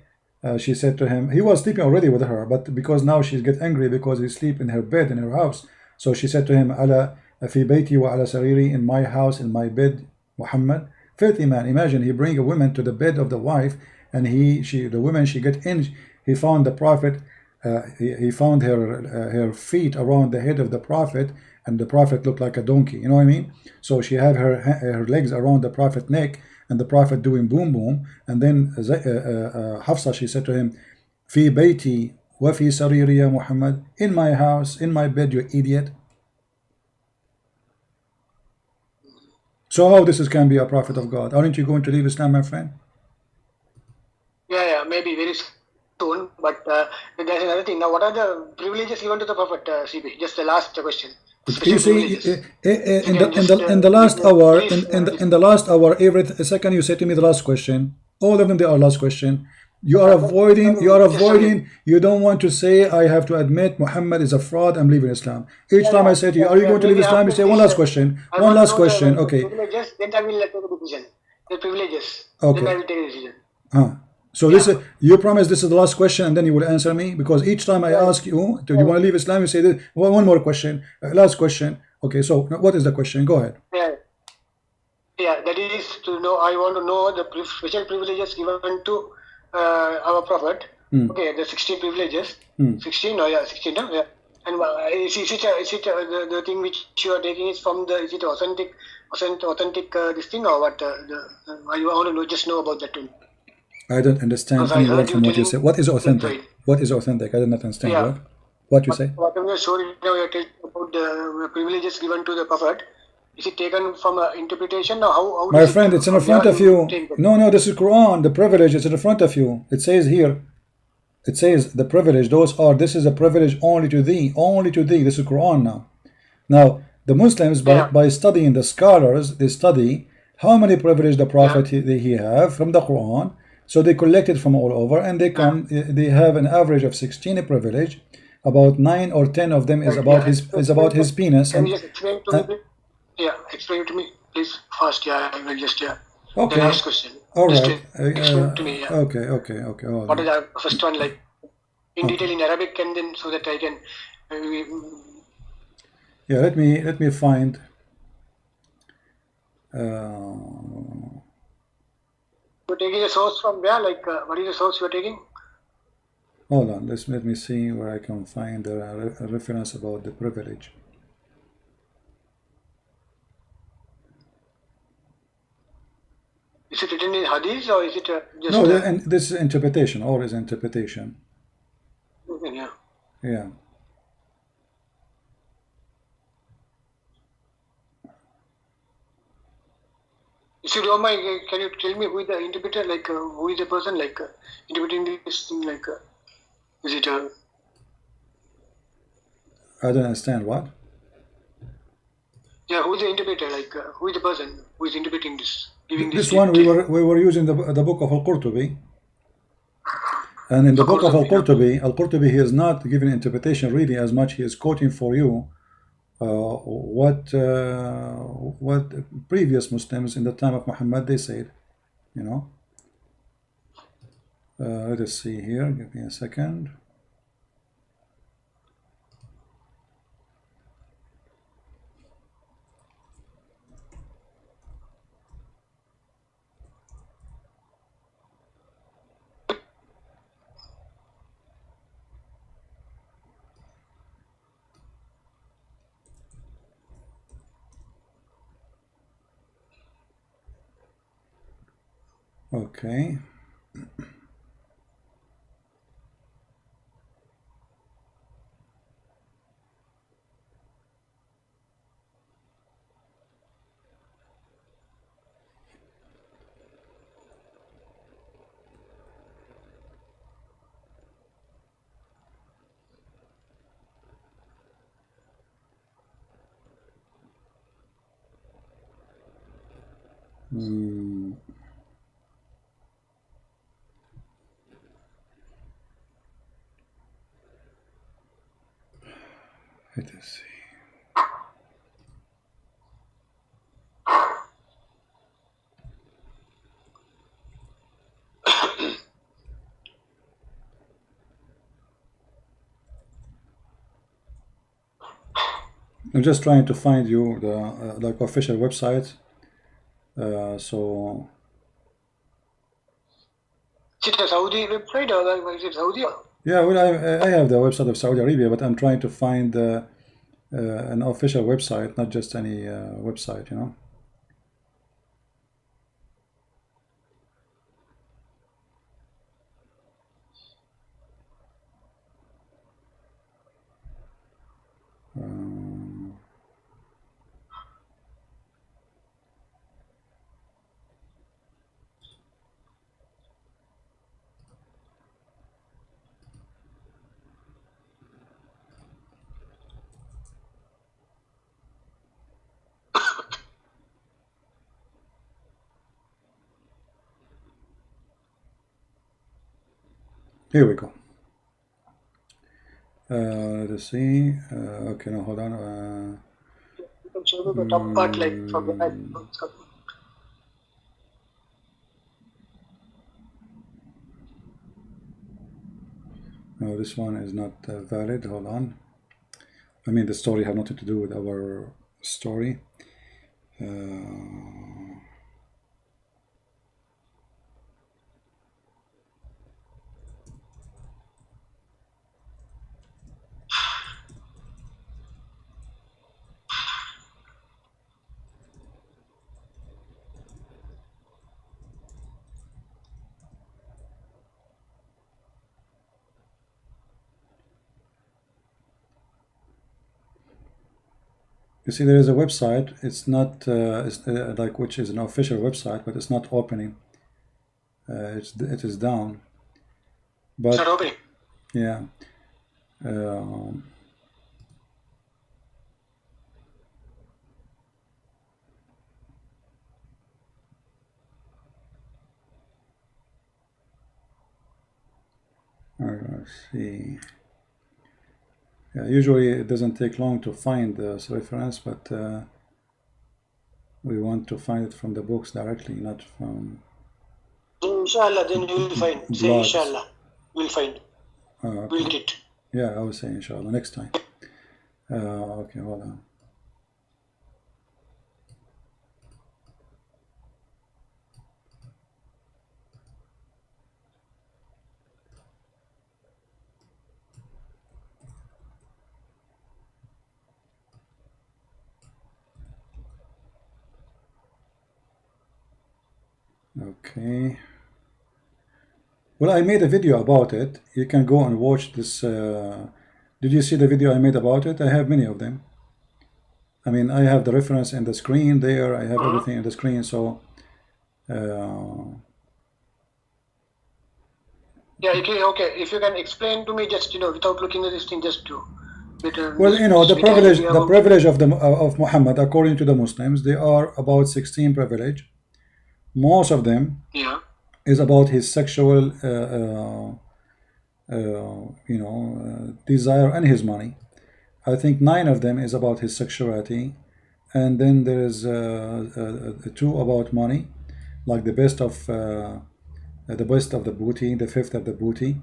she said to him, he was sleeping already with her, but because now she gets angry because he sleep in her bed in her house, so she said to him, ala fi bayti wa ala sariri, in my house, in my bed, Muhammad. Filthy man. Imagine he bring a woman to the bed of the wife, and the woman she get in, he found the prophet, he found her feet around the head of the prophet, and the prophet looked like a donkey. You know what I mean? So she had her legs around the prophet's neck, and the prophet doing boom boom, and then Hafsa, she said to him, fi bayti wa fi sariri ya Muhammad, in my house, in my bed, you idiot. So how this can be a prophet of God? Aren't you going to leave Islam, my friend? Yeah, maybe very soon. But there's another thing. Now, what are the privileges given to the Prophet, CP? Just the last question. You Special see, privileges. in the last hour, in the last hour, every second you say to me the last question. All of them, they are last question. You are avoiding. You are avoiding. You don't want to say. I have to admit Muhammad is a fraud. I'm leaving Islam. Each time I say to you, are you going to leave Islam? You say one last question. One last question. Okay. Privileges. Then I will take a decision. The privileges. Okay. Then I will take a decision. So this is, you promise this is the last question, and then you will answer me, because each time I ask you, do you want to leave Islam? You say this, one more question, last question. Okay, so what is the question? Go ahead. Yeah, that is to know. I want to know the special privileges given to our Prophet. Okay, the 16 privileges. 16, no, yeah, 16, no, yeah. And is it the thing which you are taking is from the, is it authentic this thing, or what? I want to know, just know about that too. I don't understand any word from what you say. What is authentic? What is authentic? I don't understand. Yeah. What you say? What I'm showing now, you're telling about the privileges given to the Prophet. Is it taken from an interpretation, or how my friend, it's in front of you. No, this is Quran. The privilege is in front of you. It says here. It says the privilege. This is a privilege only to thee. Only to thee. This is Quran now. Now the Muslims, by studying the scholars, they study how many privileges the Prophet he have from the Quran. So they collect it from all over, and they come. They have an average of 16 privilege. About 9 or 10 of them is about his penis. Can you just explain to me? Yeah, explain to me, please. Fast. Yeah, I will just Okay. The last question. All right. Explain to me. Yeah. Okay. What is the first one like in detail in Arabic, and then so that I can. Yeah. Let me find. You're taking a source from where? Like, what is the source you're taking? Hold on. Let me see where I can find a reference about the privilege. Is it written in Hadith, or is it just? No, this is interpretation. All is interpretation. Yeah. Yeah. If you don't mind, can you tell me who is the interpreter? Like, who is the person like interpreting this thing? Like, is it? I don't understand what. Yeah, who is the interpreter? Like, who is the person who is interpreting this? This one we were using the book of Al-Qurtubi, and in the book of Al-Qurtubi, he is not giving interpretation really as much. He is quoting for you what previous Muslims in the time of Muhammad they said. You know. Let us see here. Give me a second. Okay. Let us see. I'm just trying to find you the like official website. So. Is it a Saudi website, or is it Saudi? Yeah, well, I have the website of Saudi Arabia, but I'm trying to find an official website, not just any website, you know. Here we go. Let's see. Okay, no, hold on. You can show me the top part, like from the back. No, this one is not valid. Hold on. I mean, the story have nothing to do with our story. You see, there is a website. It's not like, which is an official website, but it's not opening. It is down. But It's not opening. yeah. Let's see. Yeah, usually it doesn't take long to find this reference, but we want to find it from the books directly, not from Inshallah, then you will find. Say blogs. inshallah, we'll find. Okay. We'll get. Yeah, I will say inshallah next time. Okay, hold on. Okay. Well, I made a video about it. You can go and watch this. Did you see the video I made about it? I have many of them. I mean, I have the reference in the screen there. I have everything in the screen. So, Yeah, okay. If you can explain to me, just without looking at this thing, just to better. well, the privilege of Muhammad, according to the Muslims, they are about 16 privilege. Most of them is about his sexual, desire and his money. I think 9 of them is about his sexuality, and then there is 2 about money, like the best of the booty, the 5th of the booty,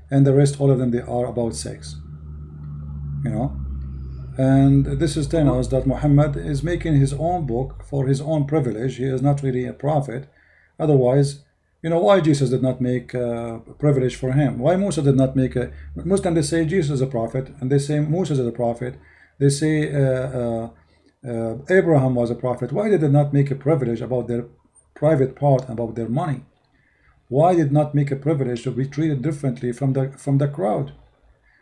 and the rest, all of them, they are about sex. And this is telling us that Muhammad is making his own book for his own privilege. He is not really a prophet. Otherwise, why Jesus did not make a privilege for him? Why Musa did not make a... Muslims, they say Jesus is a prophet, and they say Musa is a prophet. They say Abraham was a prophet. Why did they not make a privilege about their private part, about their money? Why did not make a privilege to be treated differently from the crowd?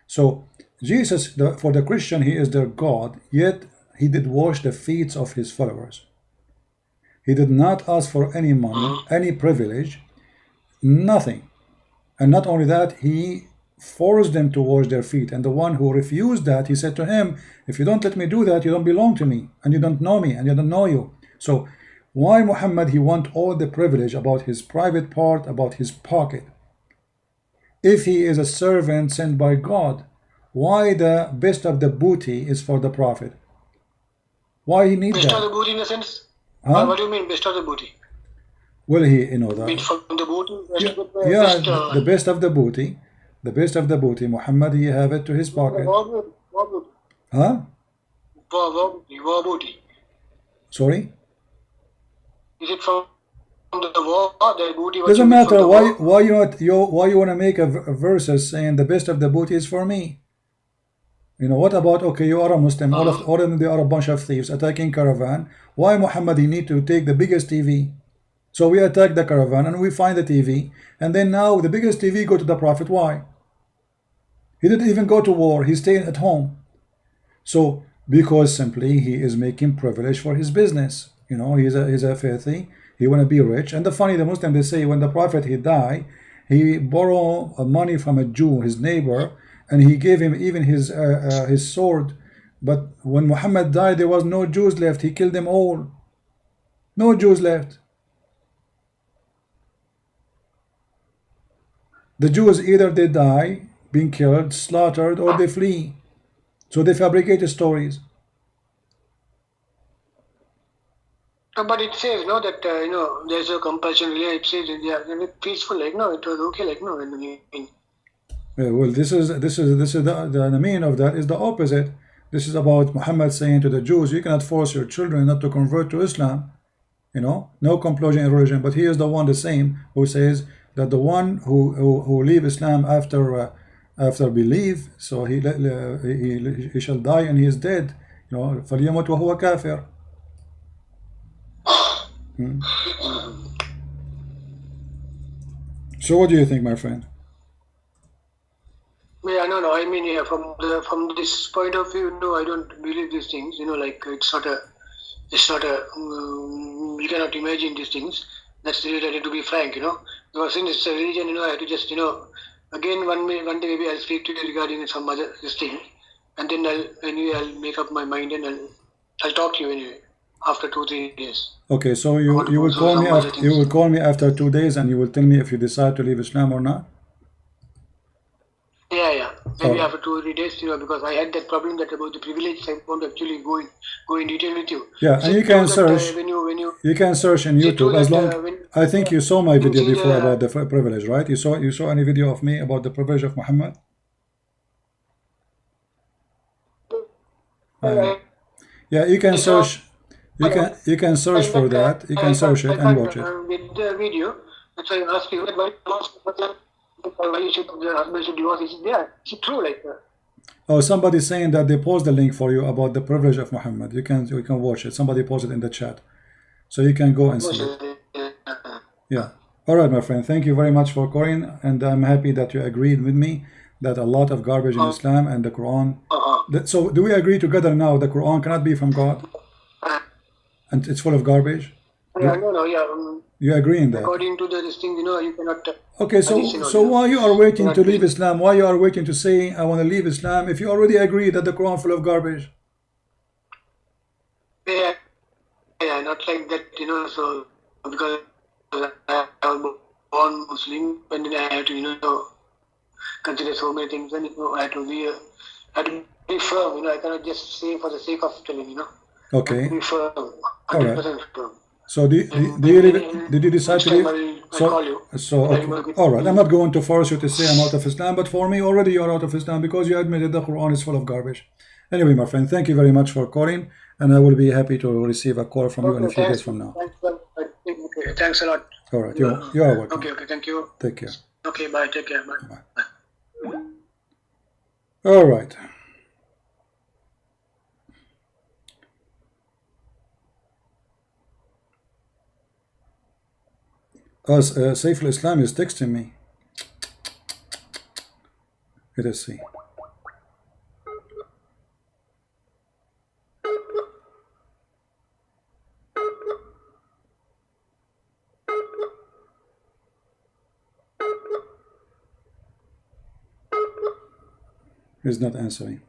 So Jesus, for the Christian, he is their God, yet he did wash the feet of his followers. He did not ask for any money, any privilege, nothing. And not only that, he forced them to wash their feet. And the one who refused that, he said to him, if you don't let me do that, you don't belong to me, and you don't know me, and you don't know you. So why Muhammad, he want all the privilege about his private part, about his pocket? If he is a servant sent by God, why the best of the booty is for the prophet? Why he need best that? of the booty in a sense? Huh? What do you mean best of the booty? Well, that. Mean from the booty? The best of the booty. The best of the booty. Muhammad, he have it to his pocket. War booty. Huh? War booty. Sorry? Is it from the war? The booty was Doesn't matter. Why you want to make a verses saying the best of the booty is for me? What about, okay, you are a Muslim, all of them, they are a bunch of thieves attacking caravan. Why Muhammad, he need to take the biggest TV? So we attack the caravan and we find the TV, and then now the biggest TV go to the prophet. Why? He didn't even go to war, he's staying at home. So because simply he is making privilege for his business. He's a filthy, he want to be rich. And the Muslim, they say when the prophet he died, he borrowed money from a Jew, his neighbor, and he gave him even his sword. But when Muhammad died, there was no Jews left. He killed them all. No Jews left. The Jews either they die, being killed, slaughtered, or they flee. So they fabricate stories. But it says no that there's a compulsion. It says they are peaceful. Like no, it was okay. Like no, well, this is the meaning of that is the opposite. This is about Muhammad saying to the Jews, you cannot force your children not to convert to Islam. No compulsion in religion. But he is the one, the same, who says that the one who leave Islam after belief, so he shall die and he is dead. فَلْيَمُتْ وَهُوَ كَافِرٌ. So what do you think, my friend? Yeah, no. I mean, yeah, from this point of view, no, I don't believe these things. Like it's not a. You cannot imagine these things. That's the reason, to be frank. Because since it's a religion, I have to just, again one day maybe I'll speak to you regarding some other this thing, and then I'll make up my mind and I'll talk to you anyway after 2-3 days. Okay, so you will call me after after 2 days, and you will tell me if you decide to leave Islam or not. Yeah. Maybe after 2 or 3 days, because I had that problem that about the privilege. I won't actually go in detail with you. Yeah, and you can search. You can search in YouTube as long. I think you saw my video before about the privilege, right? You saw any video of me about the privilege of Muhammad? Yeah, you can search. You can search for that. You can search it and watch it. With the video, that's why I asked you why you should the husband should divorce. Is there? Is it true like that? Oh, somebody's saying that they post the link for you about the privilege of Muhammad. You can watch it. Somebody posted in the chat, so you can go and see it. Yeah. All right, my friend. Thank you very much for calling, and I'm happy that you agreed with me that a lot of garbage in Islam and the Quran. So do we agree together now? The Quran cannot be from God, and it's full of garbage. You agree in that? According to this thing, you cannot. Okay, so why you are waiting to leave Islam? Why you are waiting to say I want to leave Islam if you already agree that the Quran full of garbage? Yeah, not like that, So because I was born Muslim, and then I had to, consider so many things, and I had to be firm. I cannot just say for the sake of telling, Okay. Be firm, 100% All right. firm. So did you decide to leave? All right. I'm not going to force you to say I'm out of Islam, but for me, already you're out of Islam because you admitted the Quran is full of garbage. Anyway, my friend, thank you very much for calling, and I will be happy to receive a call from you in a few days from now. Thanks a lot. All right. You are welcome. Okay. Thank you. Take care. Okay. Bye. Take care. Bye. All right. Saif al-Islam is texting me. Let us see. He's not answering.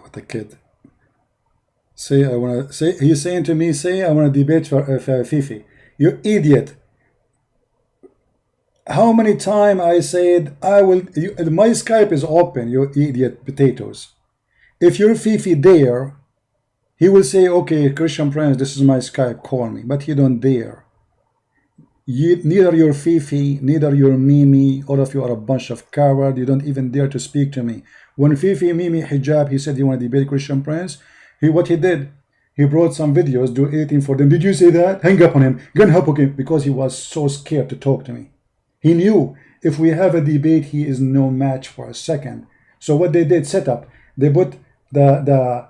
What a kid. He's saying to me, I want to debate for Fifi. You idiot. How many times I said I will, my Skype is open, you idiot potatoes. If your Fifi dare, he will say, okay, Christian Prince, this is my Skype, call me. But he don't dare. Neither your Fifi, neither your Mimi, all of you are a bunch of cowards. You don't even dare to speak to me. When Fifi, Mimi, Hijab, he said he want to debate Christian Prince, what he did, he brought some videos, do editing for them. Did you say that? Hang up on him. Gun up again, because he was so scared to talk to me. He knew if we have a debate, he is no match for a second. So what they did, set up, they put the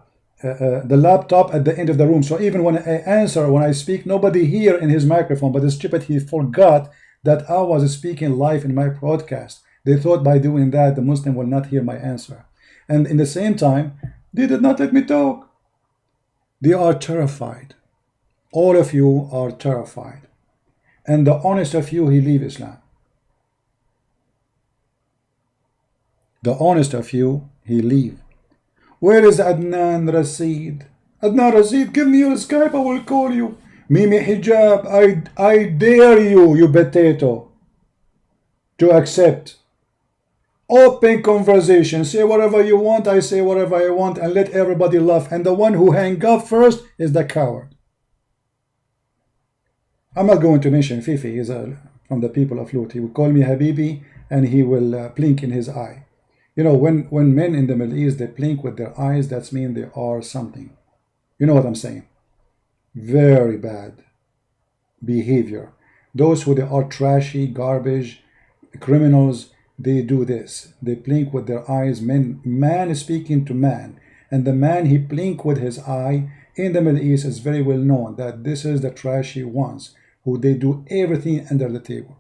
laptop at the end of the room. So even when I answer, when I speak, nobody hear in his microphone, but the stupid, he forgot that I was speaking live in my broadcast. They thought by doing that the Muslim will not hear my answer. And in the same time, they did not let me talk. They are terrified. All of you are terrified. And the honest of you, he leave Islam. The honest of you, he leave. Where is Adnan Rashid? Adnan Rashid, give me your Skype, I will call you. Mimi Hijab, I dare you, you potato, to accept. Open conversation. Say whatever you want, I say whatever I want, and let everybody laugh. And the one who hang up first is the coward. I'm not going to mention Fifi. He's from the people of Lut. He will call me Habibi, and he will blink in his eye. You know, when men in the Middle East, they blink with their eyes, that means they are something. You know what I'm saying? Very bad behavior. Those who they are trashy, garbage, criminals, they do this. They blink with their eyes. Man is speaking to man. And the man he blink with his eye in the Middle East is very well known that this is the trashy ones who they do everything under the table.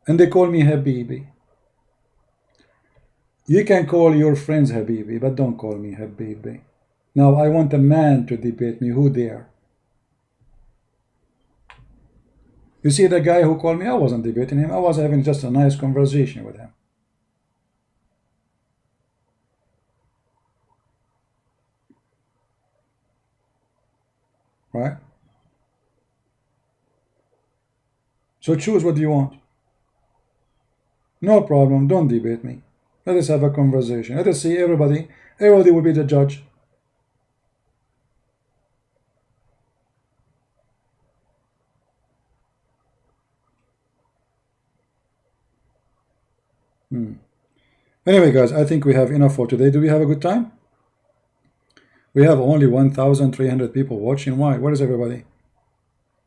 And they call me Habibi. You can call your friends Habibi, but don't call me Habibi. Now I want a man to debate me. Who dare? You see the guy who called me, I wasn't debating him. I was having just a nice conversation with him. Right? So choose what you want. No problem. Don't debate me. Let us have a conversation. Let us see everybody. Everybody will be the judge. Anyway, guys, I think we have enough for today. Do we have a good time? We have only 1,300 people watching. Why? Where is everybody?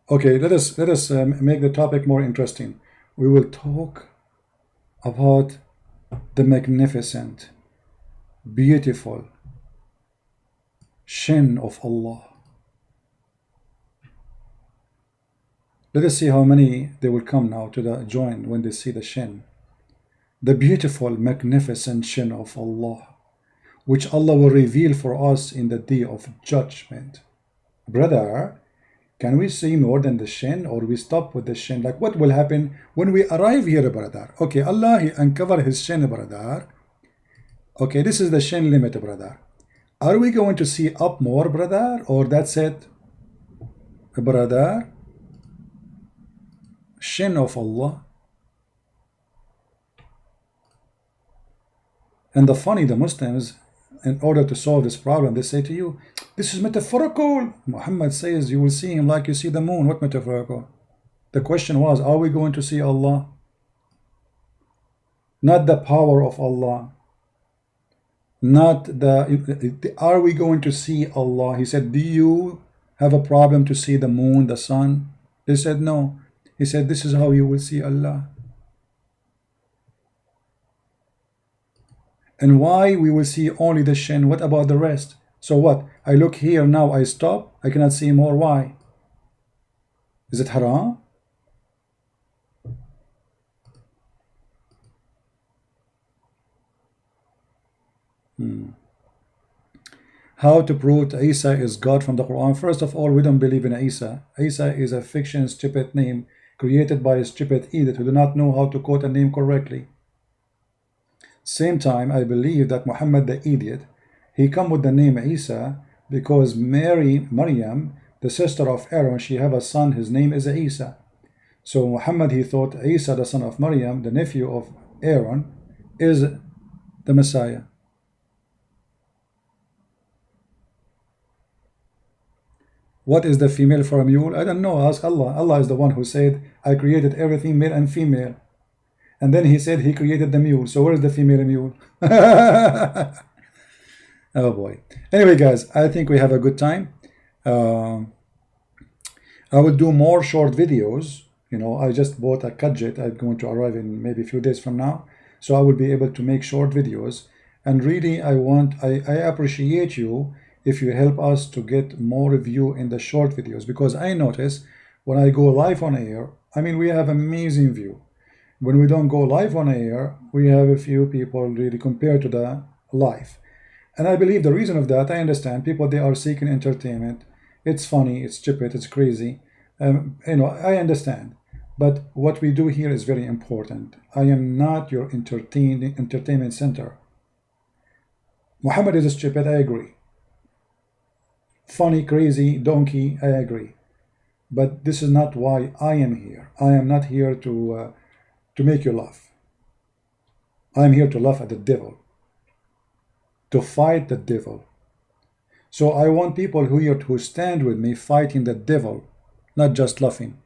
Okay, let us make the topic more interesting. We will talk about the magnificent, beautiful shin of Allah. Let us see how many they will come now to the join when they see the shin. The beautiful, magnificent shin of Allah, which Allah will reveal for us in the day of judgment. Brother, can we see more than the shin, or we stop with the shin? Like, what will happen when we arrive here, brother? Okay, Allah, he uncover his shin, brother. Okay, this is the shin limit, brother. Are we going to see up more, brother, or that's it? Brother, shin of Allah. And the funny, the Muslims, in order to solve this problem, they say to you, this is metaphorical. Muhammad says you will see him like you see the moon. What metaphorical? The question was, are we going to see Allah? Not the power of Allah. Not the, are we going to see Allah? He said, do you have a problem to see the moon, the sun? They said, no. He said, this is how you will see Allah. And why we will see only the shin? What about the rest? So what? I look here now, I stop, I cannot see more. Why? Is it haram? How to prove Isa is God from the Quran? First of all, we don't believe in Isa. Isa is a fiction, stupid name created by a stupid idiot who do not know how to quote a name correctly. Same time, I believe that Muhammad the idiot, he come with the name Isa because Maryam, the sister of Aaron, she have a son, his name is Isa. So Muhammad, he thought Isa, the son of Maryam, the nephew of Aaron, is the Messiah. What is the female for a mule? I don't know. Ask Allah. Allah is the one who said, I created everything male and female. And then he said he created the mule. So where is the female mule? Oh boy. Anyway, guys, I think we have a good time. I will do more short videos. You know, I just bought a gadget. I'm going to arrive in maybe a few days from now. So I will be able to make short videos. And really, I appreciate you if you help us to get more view in the short videos. Because I notice when I go live on air, I mean, we have amazing view. When we don't go live on air, we have a few people really compared to the live. And I believe the reason of that, I understand people, they are seeking entertainment. It's funny, it's stupid, it's crazy. I understand. But what we do here is very important. I am not your entertainment center. Muhammad is stupid, I agree. Funny, crazy, donkey, I agree. But this is not why I am here. I am not here to make you laugh. I am here to laugh at the devil, to fight the devil. So I want people who stand with me fighting the devil, not just laughing.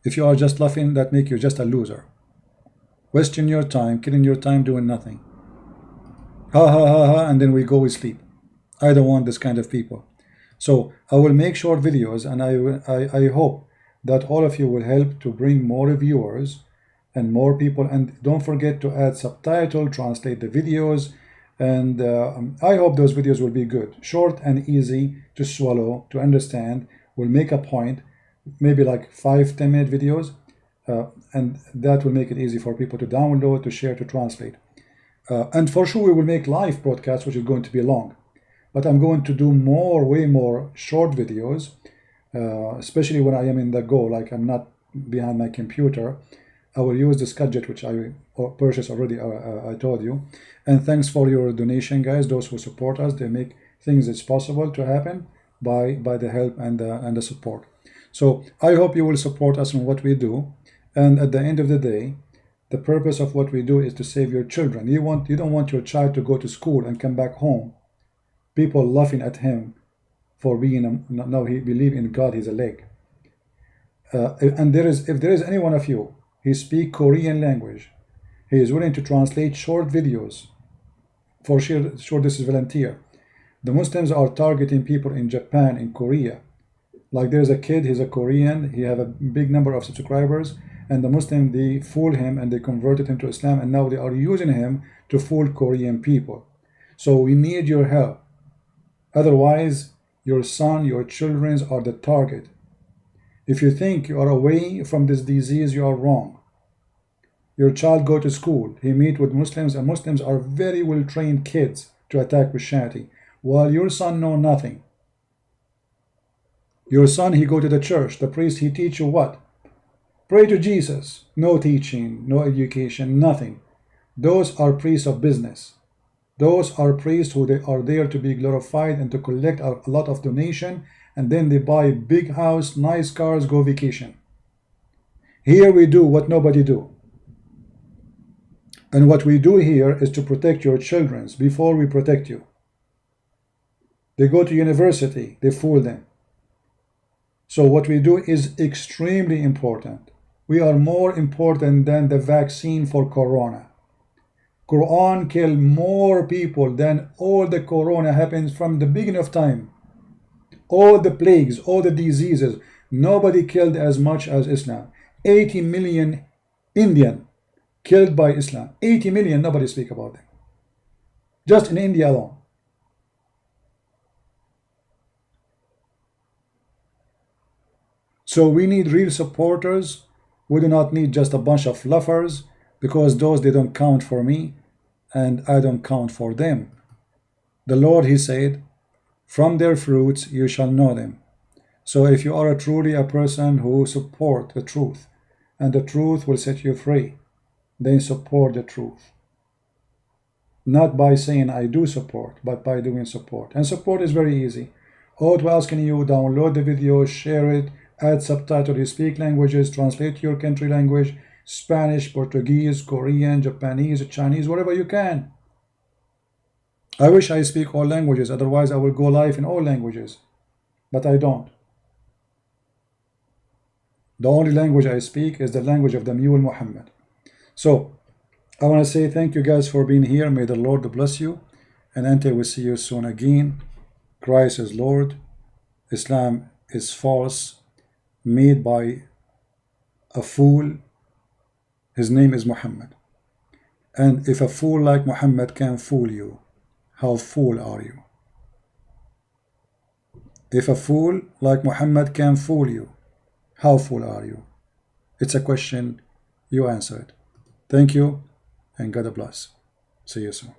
If you are just laughing, that makes you just a loser. Wasting your time, killing your time, doing nothing. Ha ha ha ha, and then we go with sleep. I don't want this kind of people. So I will make short videos, and I hope that all of you will help to bring more viewers and more people. And don't forget to add subtitle, translate the videos, and I hope those videos will be good, short and easy to swallow, to understand. We'll make a point, maybe like 5-10 minute videos, and that will make it easy for people to download, to share, to translate. And for sure we will make live broadcasts, which is going to be long. But I'm going to do way more short videos, especially when I am in the go, like I'm not behind my computer. I will use this gadget, which I purchased already, I told you. And thanks for your donation, guys, those who support us. They make things it's possible to happen by the help and the support. So I hope you will support us in what we do. And at the end of the day, the purpose of what we do is to save your children. You don't want your child to go to school and come back home, people laughing at him for being no, he believe in God, he's a leg. And if there is any one of you, he speak Korean language, he is willing to translate short videos. For sure this is volunteer. The Muslims are targeting people in Japan, in Korea. Like there's a kid, he's a Korean, he have a big number of subscribers, and the Muslim, they fool him and they converted him to Islam, and now they are using him to fool Korean people. So we need your help. Otherwise, your son, your children are the target. If you think you are away from this disease, you are wrong. Your child go to school, he meet with Muslims, and Muslims are very well-trained kids to attack Christianity, while your son know nothing. Your son, he go to the church, the priest, he teach you what? Pray to Jesus. No teaching, no education, nothing. Those are priests of business. Those are priests who they are there to be glorified and to collect a lot of donation, and then they buy a big house, nice cars, go vacation. Here we do what nobody do. And what we do here is to protect your children before we protect you. They go to university, they fool them. So what we do is extremely important. We are more important than the vaccine for corona. Quran killed more people than all the corona happens from the beginning of time. All the plagues, all the diseases, nobody killed as much as Islam. 80 million Indian killed by Islam. 80 million, nobody speak about them. Just in India alone. So we need real supporters. We do not need just a bunch of fluffers, because those, they don't count for me, and I don't count for them. The Lord, he said, from their fruits you shall know them. So if you are truly a person who support the truth, and the truth will set you free, then support the truth. Not by saying I do support, but by doing support. And support is very easy. All to asking you, download the video, share it, add subtitles, you speak languages, translate your country language, Spanish, Portuguese, Korean, Japanese, Chinese, whatever you can. I wish I speak all languages, otherwise I will go live in all languages, but I don't. The only language I speak is the language of the mule Muhammad. So I want to say thank you guys for being here. May the Lord bless you, and until we see you soon again, Christ is Lord, Islam is false, made by a fool. His name is Muhammad. And if a fool like Muhammad can fool you, how fool are you? If a fool like Muhammad can fool you, How full are you? It's a question. You answer it. Thank you, and God bless. See you soon.